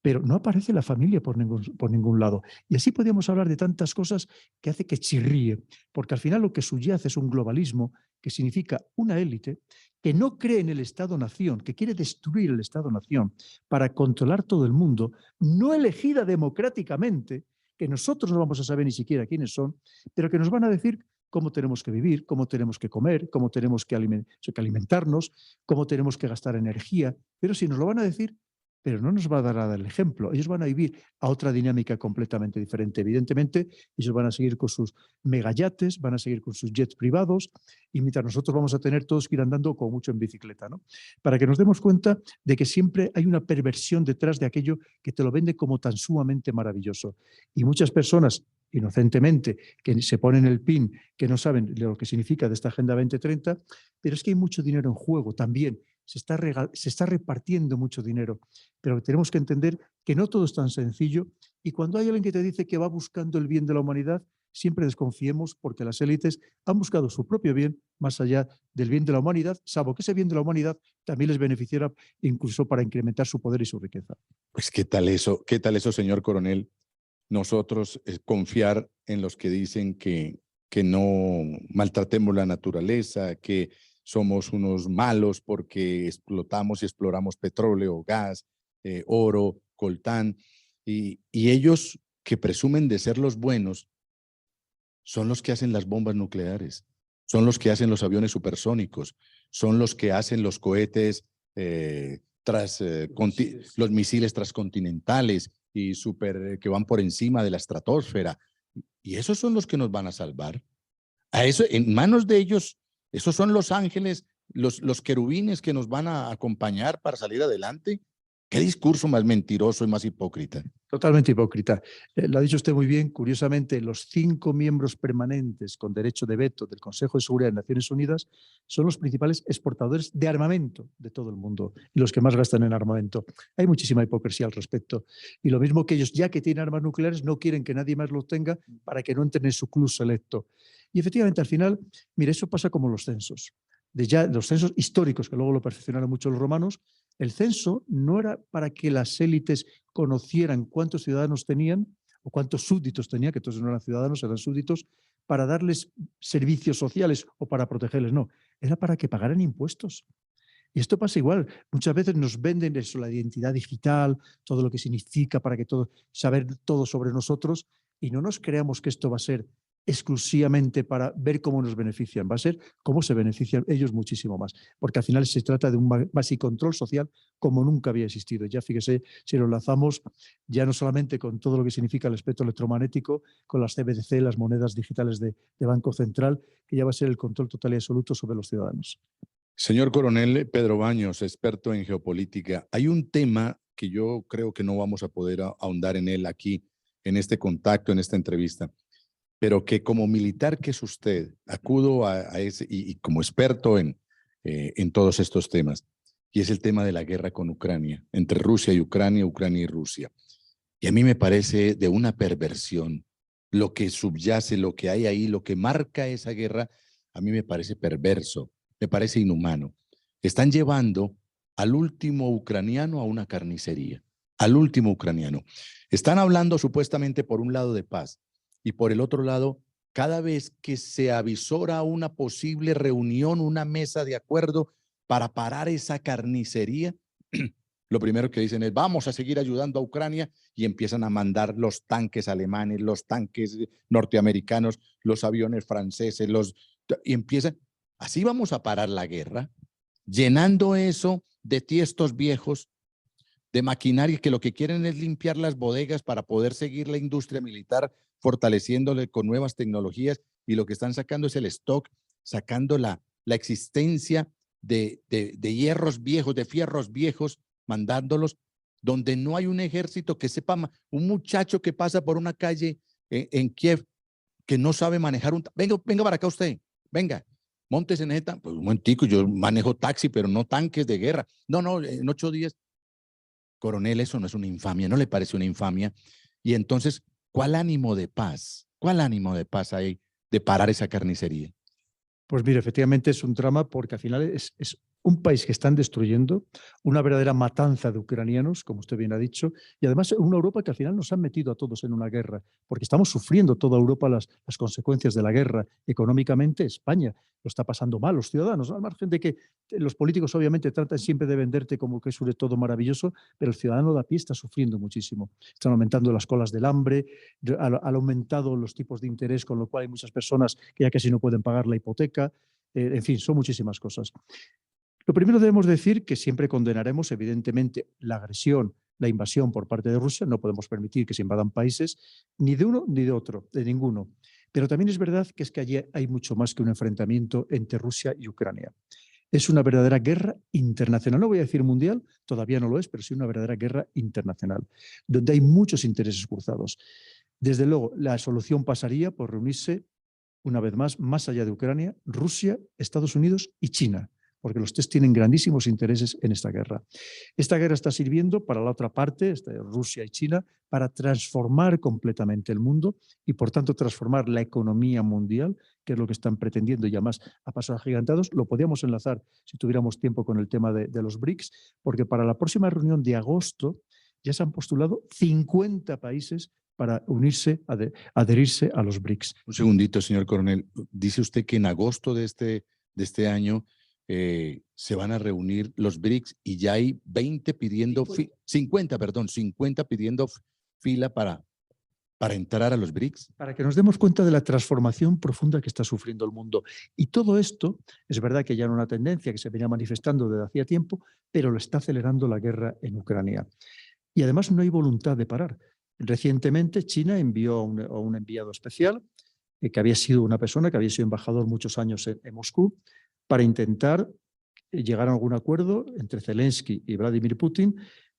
Pero no aparece la familia por ningún lado. Y así podríamos hablar de tantas cosas que hace que chirríe, porque al final lo que subyace es un globalismo que significa una élite que no cree en el Estado-nación, que quiere destruir el Estado-nación para controlar todo el mundo, no elegida democráticamente, que nosotros no vamos a saber ni siquiera quiénes son, pero que nos van a decir cómo tenemos que vivir, cómo tenemos que comer, cómo tenemos que alimentarnos, cómo tenemos que gastar energía. Pero si nos lo van a decir, pero no nos va a dar nada el ejemplo. Ellos van a vivir a otra dinámica completamente diferente. Evidentemente, ellos van a seguir con sus megayates, van a seguir con sus jets privados, y mientras nosotros vamos a tener todos que ir andando como mucho en bicicleta, ¿no? Para que nos demos cuenta de que siempre hay una perversión detrás de aquello que te lo vende como tan sumamente maravilloso. Y muchas personas inocentemente, que se ponen el pin, que no saben lo que significa de esta Agenda 2030, pero es que hay mucho dinero en juego también. Se está repartiendo mucho dinero, pero tenemos que entender que no todo es tan sencillo, y cuando hay alguien que te dice que va buscando el bien de la humanidad, siempre desconfiemos, porque las élites han buscado su propio bien más allá del bien de la humanidad, salvo que ese bien de la humanidad también les beneficiará incluso para incrementar su poder y su riqueza. Pues qué tal eso, señor coronel. Nosotros confiar en los que dicen que no maltratemos la naturaleza, que somos unos malos porque explotamos y exploramos petróleo, gas, oro, coltán, y ellos que presumen de ser los buenos son los que hacen las bombas nucleares, son los que hacen los aviones supersónicos, son los que hacen los cohetes los misiles transcontinentales y que van por encima de la estratosfera. Y esos son los que nos van a salvar. A eso, en manos de ellos, esos son los ángeles, los querubines que nos van a acompañar para salir adelante. ¿Qué discurso más mentiroso y más hipócrita? Totalmente hipócrita. Lo ha dicho usted muy bien. Curiosamente, los 5 miembros permanentes con derecho de veto del Consejo de Seguridad de Naciones Unidas son los principales exportadores de armamento de todo el mundo y los que más gastan en armamento. Hay muchísima hipocresía al respecto. Y lo mismo que ellos, ya que tienen armas nucleares, no quieren que nadie más los tenga para que no entren en su club selecto. Y efectivamente, al final, mire, eso pasa como los censos. De ya los censos históricos, que luego lo perfeccionaron mucho los romanos, el censo no era para que las élites conocieran cuántos ciudadanos tenían o cuántos súbditos tenían, que entonces no eran ciudadanos, eran súbditos, para darles servicios sociales o para protegerles, no, era para que pagaran impuestos. Y esto pasa igual. Muchas veces nos venden eso, la identidad digital, todo lo que significa para que todo, saber todo sobre nosotros, y no nos creamos que esto va a ser exclusivamente para ver cómo nos benefician, va a ser cómo se benefician ellos muchísimo más, porque al final se trata de un básico control social como nunca había existido. Ya fíjese, si lo enlazamos ya no solamente con todo lo que significa el espectro electromagnético, con las CBDC, las monedas digitales de Banco Central, que ya va a ser el control total y absoluto sobre los ciudadanos. Señor coronel Pedro Baños, experto en geopolítica, hay un tema que yo creo que no vamos a poder ahondar en él aquí, en este contacto, en esta entrevista, pero que como militar que es usted, acudo a ese y como experto en todos estos temas, y es el tema de la guerra con Ucrania, entre Rusia y Ucrania, Ucrania y Rusia. Y a mí me parece de una perversión lo que subyace, lo que hay ahí, lo que marca esa guerra, a mí me parece perverso, me parece inhumano. Están llevando al último ucraniano a una carnicería, al último ucraniano. Están hablando supuestamente por un lado de paz y por el otro lado, cada vez que se avisora una posible reunión, una mesa de acuerdo para parar esa carnicería, lo primero que dicen es vamos a seguir ayudando a Ucrania y empiezan a mandar los tanques alemanes, los tanques norteamericanos, los aviones franceses, y empiezan, así vamos a parar la guerra, llenando eso de tiestos viejos, de maquinaria que lo que quieren es limpiar las bodegas para poder seguir la industria militar, fortaleciéndole con nuevas tecnologías, y lo que están sacando es el stock, sacando la existencia de hierros viejos, de fierros viejos, mandándolos donde no hay un ejército que sepa, un muchacho que pasa por una calle en Kiev que no sabe manejar venga para acá usted, venga, móntese en esta, pues un momentico, yo manejo taxi, pero no tanques de guerra. No, en 8 días Coronel, eso no es una infamia, ¿no le parece una infamia? Y entonces, ¿cuál ánimo de paz? ¿Cuál ánimo de paz hay de parar esa carnicería? Pues mire, efectivamente es un drama porque al final es un país que están destruyendo, una verdadera matanza de ucranianos, como usted bien ha dicho, y además una Europa que al final nos han metido a todos en una guerra, porque estamos sufriendo toda Europa las consecuencias de la guerra. Económicamente, España lo está pasando mal, los ciudadanos, al margen de que los políticos obviamente tratan siempre de venderte como que es todo maravilloso, pero el ciudadano de a pie está sufriendo muchísimo. Están aumentando las colas del hambre, han aumentado los tipos de interés, con lo cual hay muchas personas que ya casi no pueden pagar la hipoteca. En fin, son muchísimas cosas. Lo primero debemos decir que siempre condenaremos, evidentemente, la agresión, la invasión por parte de Rusia. No podemos permitir que se invadan países ni de uno ni de otro, de ninguno. Pero también es verdad que allí hay mucho más que un enfrentamiento entre Rusia y Ucrania. Es una verdadera guerra internacional. No voy a decir mundial, todavía no lo es, pero sí una verdadera guerra internacional, donde hay muchos intereses cruzados. Desde luego, la solución pasaría por reunirse, una vez más allá de Ucrania, Rusia, Estados Unidos y China, porque los tres tienen grandísimos intereses en esta guerra. Esta guerra está sirviendo para la otra parte, Rusia y China, para transformar completamente el mundo y, por tanto, transformar la economía mundial, que es lo que están pretendiendo ya más a pasos agigantados. Lo podríamos enlazar, si tuviéramos tiempo, con el tema de los BRICS, porque para la próxima reunión de agosto ya se han postulado 50 países para unirse, adherirse a los BRICS. Un segundito, señor coronel. Dice usted que en agosto de este año se van a reunir los BRICS y ya hay 20 pidiendo, 50 pidiendo fila para entrar a los BRICS. Para que nos demos cuenta de la transformación profunda que está sufriendo el mundo. Y todo esto, es verdad que ya era una tendencia que se venía manifestando desde hacía tiempo, pero lo está acelerando la guerra en Ucrania. Y además no hay voluntad de parar. Recientemente China envió a un enviado especial, que había sido una persona que había sido embajador muchos años en Moscú, para intentar llegar a algún acuerdo entre Zelensky y Vladimir Putin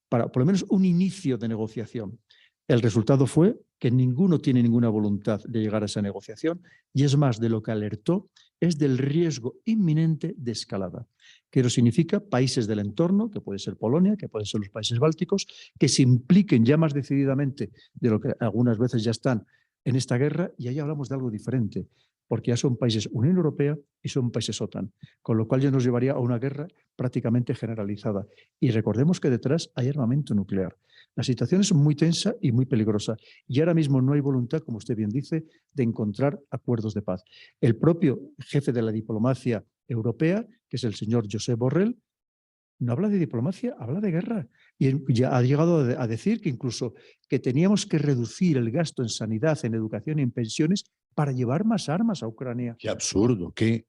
para por lo menos un inicio de negociación. El resultado fue que ninguno tiene ninguna voluntad de llegar a esa negociación y es más, de lo que alertó es del riesgo inminente de escalada, que eso significa países del entorno, que puede ser Polonia, que pueden ser los países bálticos, que se impliquen ya más decididamente de lo que algunas veces ya están en esta guerra, y ahí hablamos de algo diferente, porque ya son países Unión Europea y son países OTAN, con lo cual ya nos llevaría a una guerra prácticamente generalizada. Y recordemos que detrás hay armamento nuclear. La situación es muy tensa y muy peligrosa, y ahora mismo no hay voluntad, como usted bien dice, de encontrar acuerdos de paz. El propio jefe de la diplomacia europea, que es el señor Josep Borrell, no habla de diplomacia, habla de guerra. Y ya ha llegado a decir que incluso que teníamos que reducir el gasto en sanidad, en educación y en pensiones para llevar más armas a Ucrania. Qué absurdo, qué...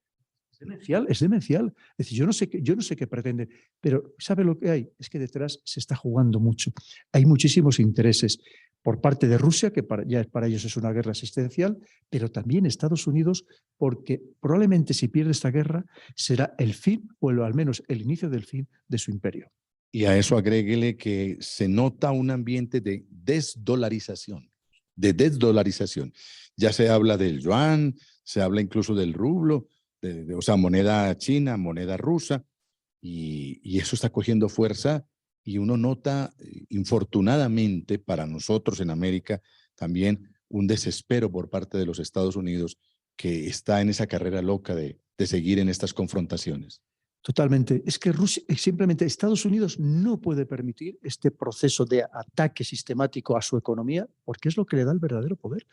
Es demencial, es demencial. Es decir, yo no sé qué pretende, pero ¿sabe lo que hay? Es que detrás se está jugando mucho. Hay muchísimos intereses por parte de Rusia, que ya para ellos es una guerra existencial, pero también Estados Unidos, porque probablemente si pierde esta guerra será el fin, o al menos el inicio del fin de su imperio. Y a eso agréguele que se nota un ambiente de desdolarización, Ya se habla del yuan, se habla incluso del rublo, o sea, moneda china, moneda rusa, y eso está cogiendo fuerza y uno nota, infortunadamente para nosotros en América, también un desespero por parte de los Estados Unidos que está en esa carrera loca de seguir en estas confrontaciones. Totalmente. Es que Rusia, simplemente Estados Unidos no puede permitir este proceso de ataque sistemático a su economía porque es lo que le da el verdadero poder.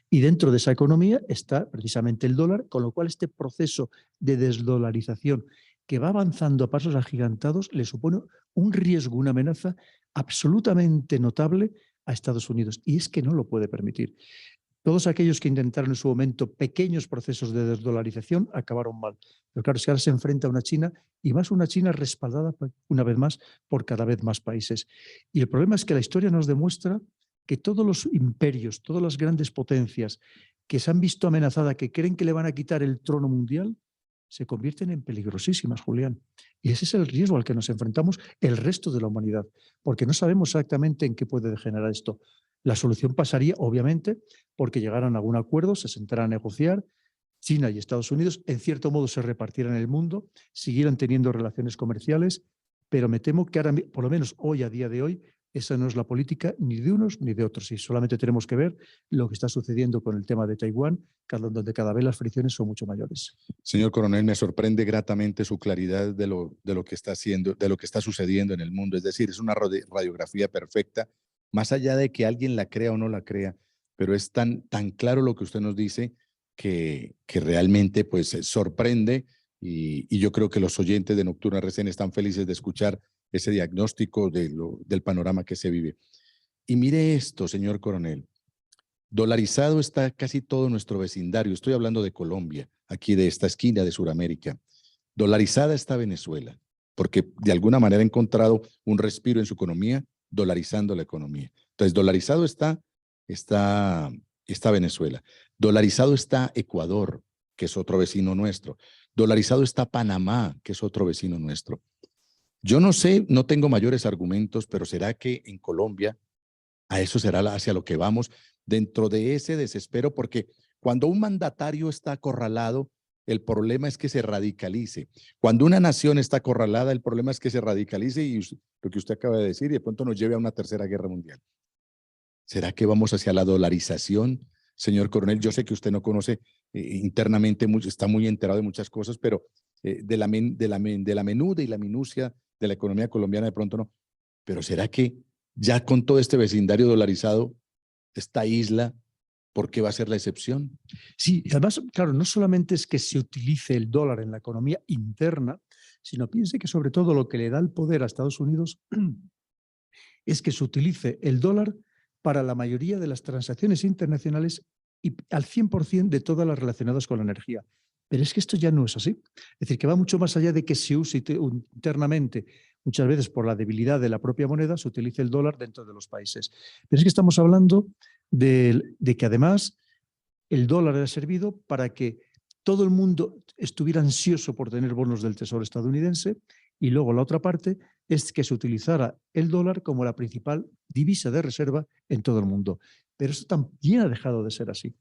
Y dentro de esa economía está precisamente el dólar, con lo cual este proceso de desdolarización que va avanzando a pasos agigantados le supone un riesgo, una amenaza absolutamente notable a Estados Unidos. Y es que no lo puede permitir. Todos aquellos que intentaron en su momento pequeños procesos de desdolarización acabaron mal. Pero claro, es que ahora se enfrenta a una China, y más una China respaldada una vez más por cada vez más países. Y el problema es que la historia nos demuestra que todos los imperios, todas las grandes potencias que se han visto amenazadas, que creen que le van a quitar el trono mundial, se convierten en peligrosísimas, Julián. Y ese es el riesgo al que nos enfrentamos el resto de la humanidad, porque no sabemos exactamente en qué puede degenerar esto. La solución pasaría, obviamente, porque llegaran a algún acuerdo, se sentaran a negociar, China y Estados Unidos, en cierto modo, se repartieran el mundo, siguieran teniendo relaciones comerciales, pero me temo que ahora, por lo menos hoy, a día de hoy, esa no es la política ni de unos ni de otros. Y solamente tenemos que ver lo que está sucediendo con el tema de Taiwán, donde cada vez las fricciones son mucho mayores. Señor coronel, me sorprende gratamente su claridad de lo que está haciendo, de lo que está sucediendo en el mundo. Es decir, es una radiografía perfecta, más allá de que alguien la crea o no la crea, pero es tan claro lo que usted nos dice que realmente pues sorprende y yo creo que los oyentes de Nocturna RCN están felices de escuchar ese diagnóstico del panorama que se vive. Y mire esto, señor coronel. Dolarizado está casi todo nuestro vecindario. Estoy hablando de Colombia, aquí de esta esquina de Sudamérica. Dolarizada está Venezuela, porque de alguna manera ha encontrado un respiro en su economía, dolarizando la economía. Entonces, dolarizado está Venezuela. Dolarizado está Ecuador, que es otro vecino nuestro. Dolarizado está Panamá, que es otro vecino nuestro. Yo no sé, no tengo mayores argumentos, pero ¿será que en Colombia a eso será hacia lo que vamos dentro de ese desespero? Porque cuando un mandatario está acorralado, el problema es que se radicalice. Cuando una nación está acorralada, el problema es que se radicalice y lo que usted acaba de decir y de pronto nos lleve a una tercera guerra mundial. ¿Será que vamos hacia la dolarización, señor coronel? Yo sé que usted no conoce internamente, está muy enterado de muchas cosas, pero de la menuda y la minucia de la economía colombiana de pronto no. Pero ¿será que ya con todo este vecindario dolarizado, esta isla, por qué va a ser la excepción? Sí, y además, claro, no solamente es que se utilice el dólar en la economía interna, sino piense que sobre todo lo que le da el poder a Estados Unidos es que se utilice el dólar para la mayoría de las transacciones internacionales y al 100% de todas las relacionadas con la energía. Pero es que esto ya no es así. Es decir, que va mucho más allá de que se use internamente, muchas veces por la debilidad de la propia moneda, se utilice el dólar dentro de los países. Pero es que estamos hablando de que además el dólar ha servido para que todo el mundo estuviera ansioso por tener bonos del Tesoro estadounidense y luego la otra parte es que se utilizara el dólar como la principal divisa de reserva en todo el mundo. Pero eso también ha dejado de ser así.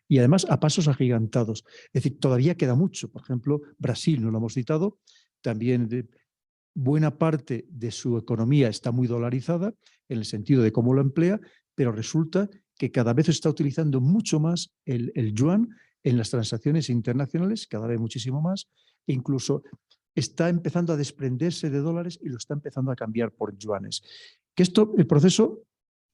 Y además a pasos agigantados. Es decir, todavía queda mucho. Por ejemplo, Brasil, no lo hemos citado, también buena parte de su economía está muy dolarizada en el sentido de cómo lo emplea, pero resulta que cada vez está utilizando mucho más el yuan en las transacciones internacionales, cada vez muchísimo más, e incluso está empezando a desprenderse de dólares y lo está empezando a cambiar por yuanes. Que esto, el proceso,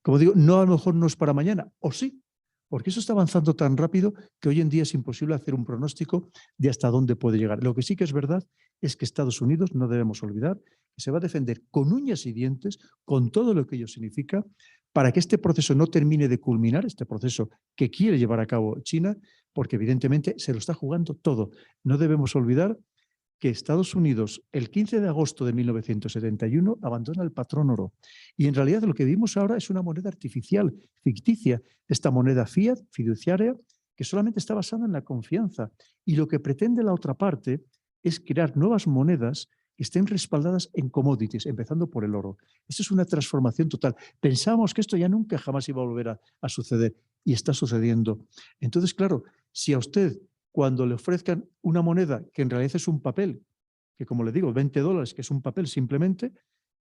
como digo, no a lo mejor no es para mañana, o sí, porque eso está avanzando tan rápido que hoy en día es imposible hacer un pronóstico de hasta dónde puede llegar. Lo que sí que es verdad es que Estados Unidos, no debemos olvidar, que se va a defender con uñas y dientes, con todo lo que ello significa, para que este proceso no termine de culminar, este proceso que quiere llevar a cabo China, porque evidentemente se lo está jugando todo. No debemos olvidar que Estados Unidos, el 15 de agosto de 1971, abandona el patrón oro. Y en realidad lo que vimos ahora es una moneda artificial, ficticia, esta moneda fiat, fiduciaria, que solamente está basada en la confianza. Y lo que pretende la otra parte es crear nuevas monedas que estén respaldadas en commodities, empezando por el oro. Esto es una transformación total. Pensábamos que esto ya nunca jamás iba a volver a suceder y está sucediendo. Entonces, claro, si a usted cuando le ofrezcan una moneda que en realidad es un papel, que como le digo, $20, que es un papel simplemente,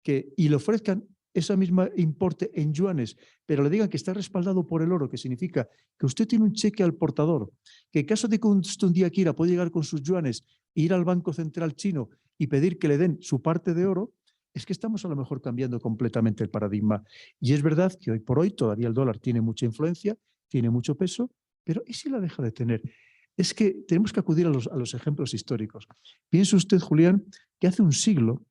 y le ofrezcan ese mismo importe en yuanes, pero le digan que está respaldado por el oro, que significa que usted tiene un cheque al portador, que en caso de que usted un día quiera puede llegar con sus yuanes, ir al Banco Central chino y pedir que le den su parte de oro, es que estamos a lo mejor cambiando completamente el paradigma. Y es verdad que hoy por hoy todavía el dólar tiene mucha influencia, tiene mucho peso, pero ¿y si la deja de tener? Es que tenemos que acudir a los ejemplos históricos. Piense usted, Julián, que hace un siglo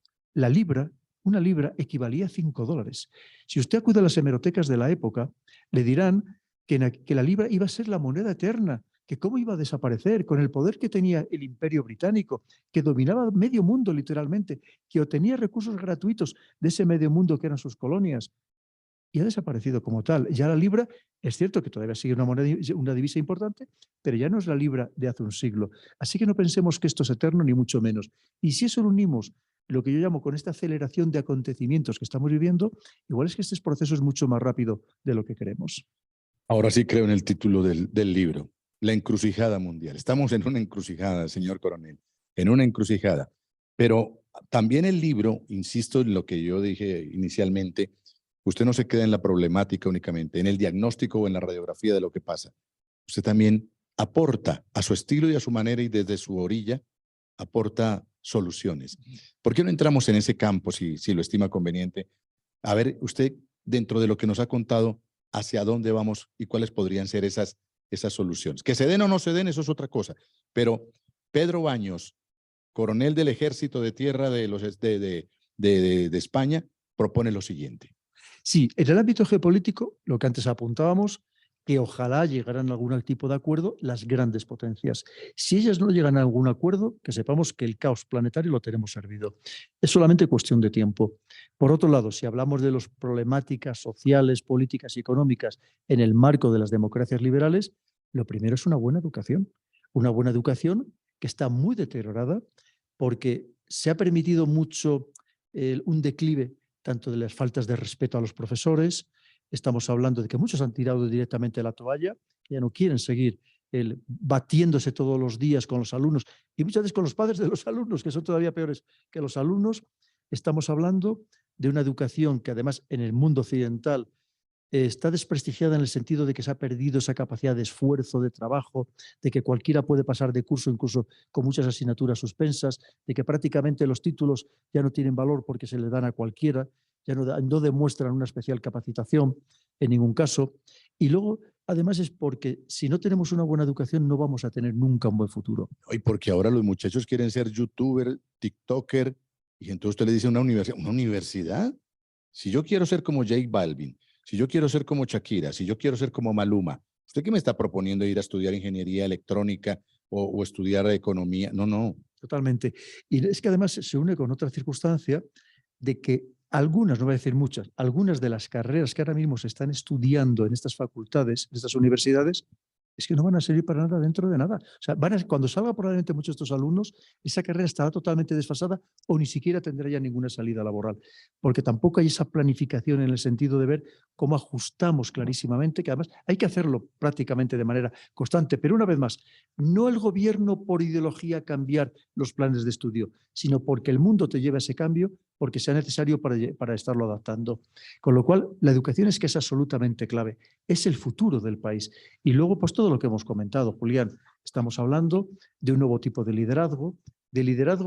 una libra equivalía a $5. Si usted acude a las hemerotecas de la época, le dirán que la libra iba a ser la moneda eterna, que cómo iba a desaparecer con el poder que tenía el Imperio Británico, que dominaba medio mundo literalmente, que obtenía recursos gratuitos de ese medio mundo que eran sus colonias, y ha desaparecido como tal. Ya la libra, es cierto que todavía sigue una divisa importante, pero ya no es la libra de hace un siglo. Así que no pensemos que esto es eterno, ni mucho menos. Y si eso lo unimos, lo que yo llamo con esta aceleración de acontecimientos que estamos viviendo, igual es que este proceso es mucho más rápido de lo que queremos. Ahora sí creo en el título del libro, La encrucijada mundial. Estamos en una encrucijada, señor coronel, en una encrucijada. Pero También el libro, insisto en lo que yo dije inicialmente, usted no se queda en la problemática únicamente, en el diagnóstico o en la radiografía de lo que pasa. Usted también aporta a su estilo y a su manera y desde su orilla aporta soluciones. ¿Por qué no entramos en ese campo si lo estima conveniente? A ver, usted, dentro de lo que nos ha contado, hacia dónde vamos y cuáles podrían ser esas soluciones. Que se den o no se den, eso es otra cosa. Pero Pedro Baños, coronel del Ejército de Tierra de España, propone lo siguiente. Sí, en el ámbito geopolítico, lo que antes apuntábamos, que ojalá llegaran a algún tipo de acuerdo las grandes potencias. Si ellas no llegan a algún acuerdo, que sepamos que el caos planetario lo tenemos servido. Es solamente cuestión de tiempo. Por otro lado, si hablamos de las problemáticas sociales, políticas y económicas en el marco de las democracias liberales, lo primero es una buena educación. Una buena educación que está muy deteriorada porque se ha permitido mucho un declive tanto de las faltas de respeto a los profesores. Estamos hablando de que muchos han tirado directamente la toalla, ya no quieren seguir batiéndose todos los días con los alumnos y muchas veces con los padres de los alumnos, que son todavía peores que los alumnos. Estamos hablando de una educación que además en el mundo occidental está desprestigiada en el sentido de que se ha perdido esa capacidad de esfuerzo, de trabajo, de que cualquiera puede pasar de curso incluso con muchas asignaturas suspensas, de que prácticamente los títulos ya no tienen valor porque se le dan a cualquiera, ya no demuestran una especial capacitación en ningún caso. Y luego, además, es porque si no tenemos una buena educación no vamos a tener nunca un buen futuro. Y porque ahora los muchachos quieren ser youtuber, tiktoker, y entonces usted le dice una universidad. ¿Una universidad? Si yo quiero ser como J Balvin, si yo quiero ser como Shakira, si yo quiero ser como Maluma, ¿usted qué me está proponiendo ir a estudiar ingeniería electrónica o estudiar economía? No, no. Totalmente. Y es que además se une con otra circunstancia de que algunas, no voy a decir muchas, algunas de las carreras que ahora mismo se están estudiando en estas facultades, en estas universidades, es que no van a servir para nada dentro de nada. O sea, cuando salga probablemente muchos de estos alumnos, esa carrera estará totalmente desfasada o ni siquiera tendrá ya ninguna salida laboral, porque tampoco hay esa planificación en el sentido de ver cómo ajustamos clarísimamente, que además hay que hacerlo prácticamente de manera constante, pero una vez más, no el gobierno por ideología cambiar los planes de estudio, sino porque el mundo te lleva a ese cambio, porque sea necesario para estarlo adaptando. Con lo cual, la educación es que es absolutamente clave, es el futuro del país. Y luego, pues todo lo que hemos comentado, Julián, estamos hablando de un nuevo tipo de liderazgo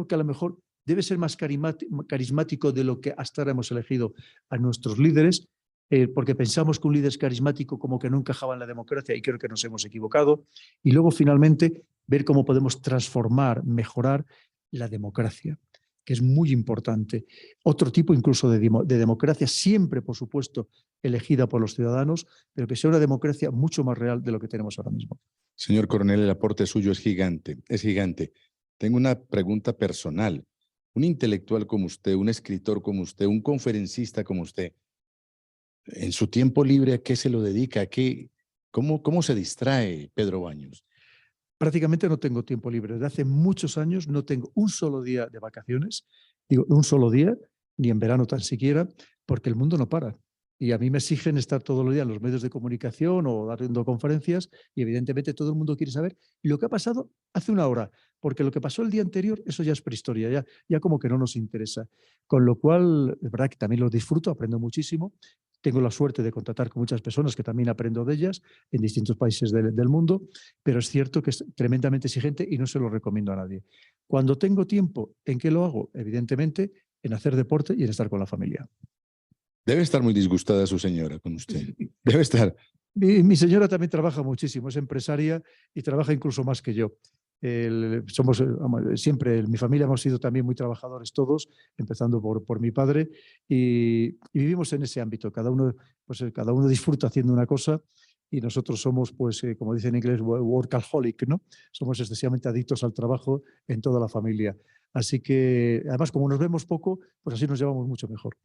que a lo mejor debe ser más carismático de lo que hasta ahora hemos elegido a nuestros líderes, porque pensamos que un líder carismático como que no encajaba en la democracia y creo que nos hemos equivocado. Y luego, finalmente, ver cómo podemos transformar, mejorar la democracia, que es muy importante. Otro tipo incluso de democracia, siempre, por supuesto, elegida por los ciudadanos, pero que sea una democracia mucho más real de lo que tenemos ahora mismo. Señor coronel, el aporte suyo es gigante, es gigante. Tengo una pregunta personal. Un intelectual como usted, un escritor como usted, un conferencista como usted, en su tiempo libre, ¿a qué se lo dedica? ¿Cómo se distrae Pedro Baños? Prácticamente no tengo tiempo libre. Desde hace muchos años no tengo un solo día de vacaciones, digo, un solo día, ni en verano tan siquiera, porque el mundo no para. Y a mí me exigen estar todos los días en los medios de comunicación o dando conferencias y evidentemente todo el mundo quiere saber lo que ha pasado hace una hora, porque lo que pasó el día anterior, eso ya es prehistoria, ya como que no nos interesa. Con lo cual, es verdad que también lo disfruto, aprendo muchísimo. Tengo la suerte de contactar con muchas personas que también aprendo de ellas en distintos países del mundo, pero es cierto que es tremendamente exigente y no se lo recomiendo a nadie. Cuando tengo tiempo, ¿en qué lo hago? Evidentemente, en hacer deporte y en estar con la familia. Debe estar muy disgustada su señora con usted. Debe estar. Mi señora también trabaja muchísimo, es empresaria y trabaja incluso más que yo. Somos siempre, en mi familia hemos sido también muy trabajadores todos, empezando por mi padre, y vivimos en ese ámbito. Cada uno disfruta haciendo una cosa y nosotros somos, pues, como dicen en inglés, workaholic, ¿no? Somos excesivamente adictos al trabajo en toda la familia. Así que, además, como nos vemos poco, pues así nos llevamos mucho mejor.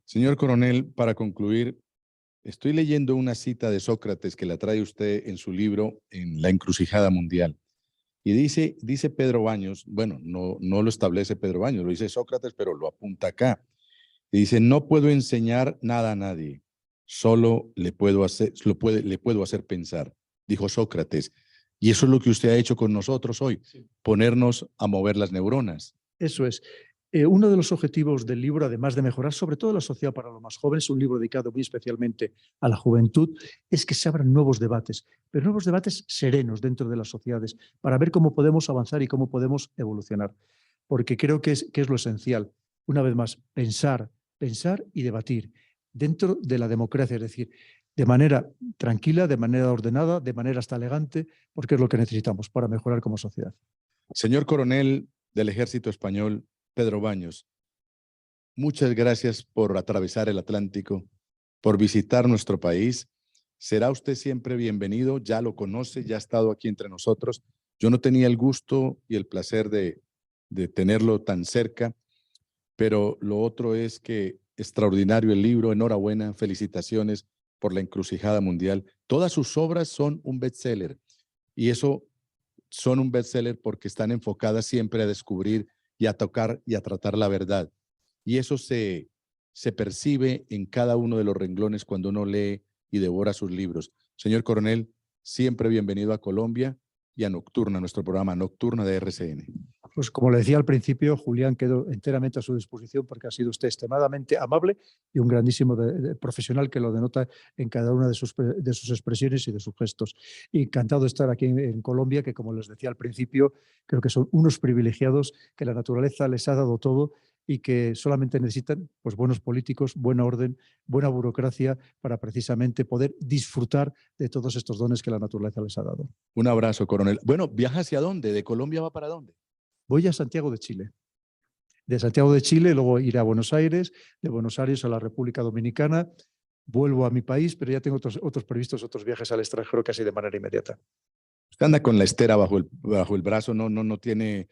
Señor coronel, para concluir, estoy leyendo una cita de Sócrates que la trae usted en su libro En la encrucijada mundial. Y dice Pedro Baños, bueno, no lo establece Pedro Baños, lo dice Sócrates, pero lo apunta acá. Y dice, no puedo enseñar nada a nadie, solo le puedo hacer pensar, dijo Sócrates. Y eso es lo que usted ha hecho con nosotros hoy, Sí. ponernos a mover las neuronas. Eso es. Uno de los objetivos del libro, además de mejorar sobre todo la sociedad para los más jóvenes, un libro dedicado muy especialmente a la juventud, es que se abran nuevos debates, pero nuevos debates serenos dentro de las sociedades, para ver cómo podemos avanzar y cómo podemos evolucionar. Porque creo que es lo esencial. Una vez más, pensar y debatir dentro de la democracia, es decir, de manera tranquila, de manera ordenada, de manera hasta elegante, porque es lo que necesitamos para mejorar como sociedad. Señor coronel del Ejército Español, Pedro Baños, muchas gracias por atravesar el Atlántico, por visitar nuestro país. Será usted siempre bienvenido, ya lo conoce, ya ha estado aquí entre nosotros. Yo no tenía el gusto y el placer de tenerlo tan cerca, pero lo otro es que extraordinario el libro, enhorabuena, felicitaciones por La Encrucijada Mundial. Todas sus obras son un bestseller y eso son un bestseller porque están enfocadas siempre a descubrir y a tocar y a tratar la verdad. Y eso se percibe en cada uno de los renglones cuando uno lee y devora sus libros. Señor coronel, siempre bienvenido a Colombia y a Nocturna, nuestro programa Nocturna de RCN. Pues como le decía al principio, Julián, quedo enteramente a su disposición porque ha sido usted extremadamente amable y un grandísimo profesional que lo denota en cada una de sus expresiones y de sus gestos. Y encantado de estar aquí en Colombia, que como les decía al principio, creo que son unos privilegiados, que la naturaleza les ha dado todo y que solamente necesitan pues, buenos políticos, buena orden, buena burocracia para precisamente poder disfrutar de todos estos dones que la naturaleza les ha dado. Un abrazo, coronel. Bueno, ¿viaja hacia dónde? ¿De Colombia va para dónde? Voy a Santiago de Chile. De Santiago de Chile, luego iré a Buenos Aires, de Buenos Aires a la República Dominicana, vuelvo a mi país, pero ya tengo otros previstos, otros viajes al extranjero casi de manera inmediata. Usted anda con la estera bajo el brazo, no tiene...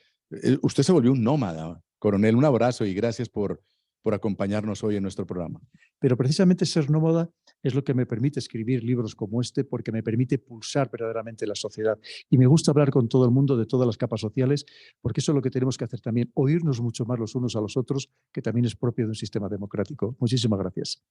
Usted se volvió un nómada, coronel. Un abrazo y gracias por acompañarnos hoy en nuestro programa. Pero precisamente ser nómada es lo que me permite escribir libros como este, porque me permite pulsar verdaderamente la sociedad. Y me gusta hablar con todo el mundo de todas las capas sociales, porque eso es lo que tenemos que hacer también, oírnos mucho más los unos a los otros, que también es propio de un sistema democrático. Muchísimas gracias.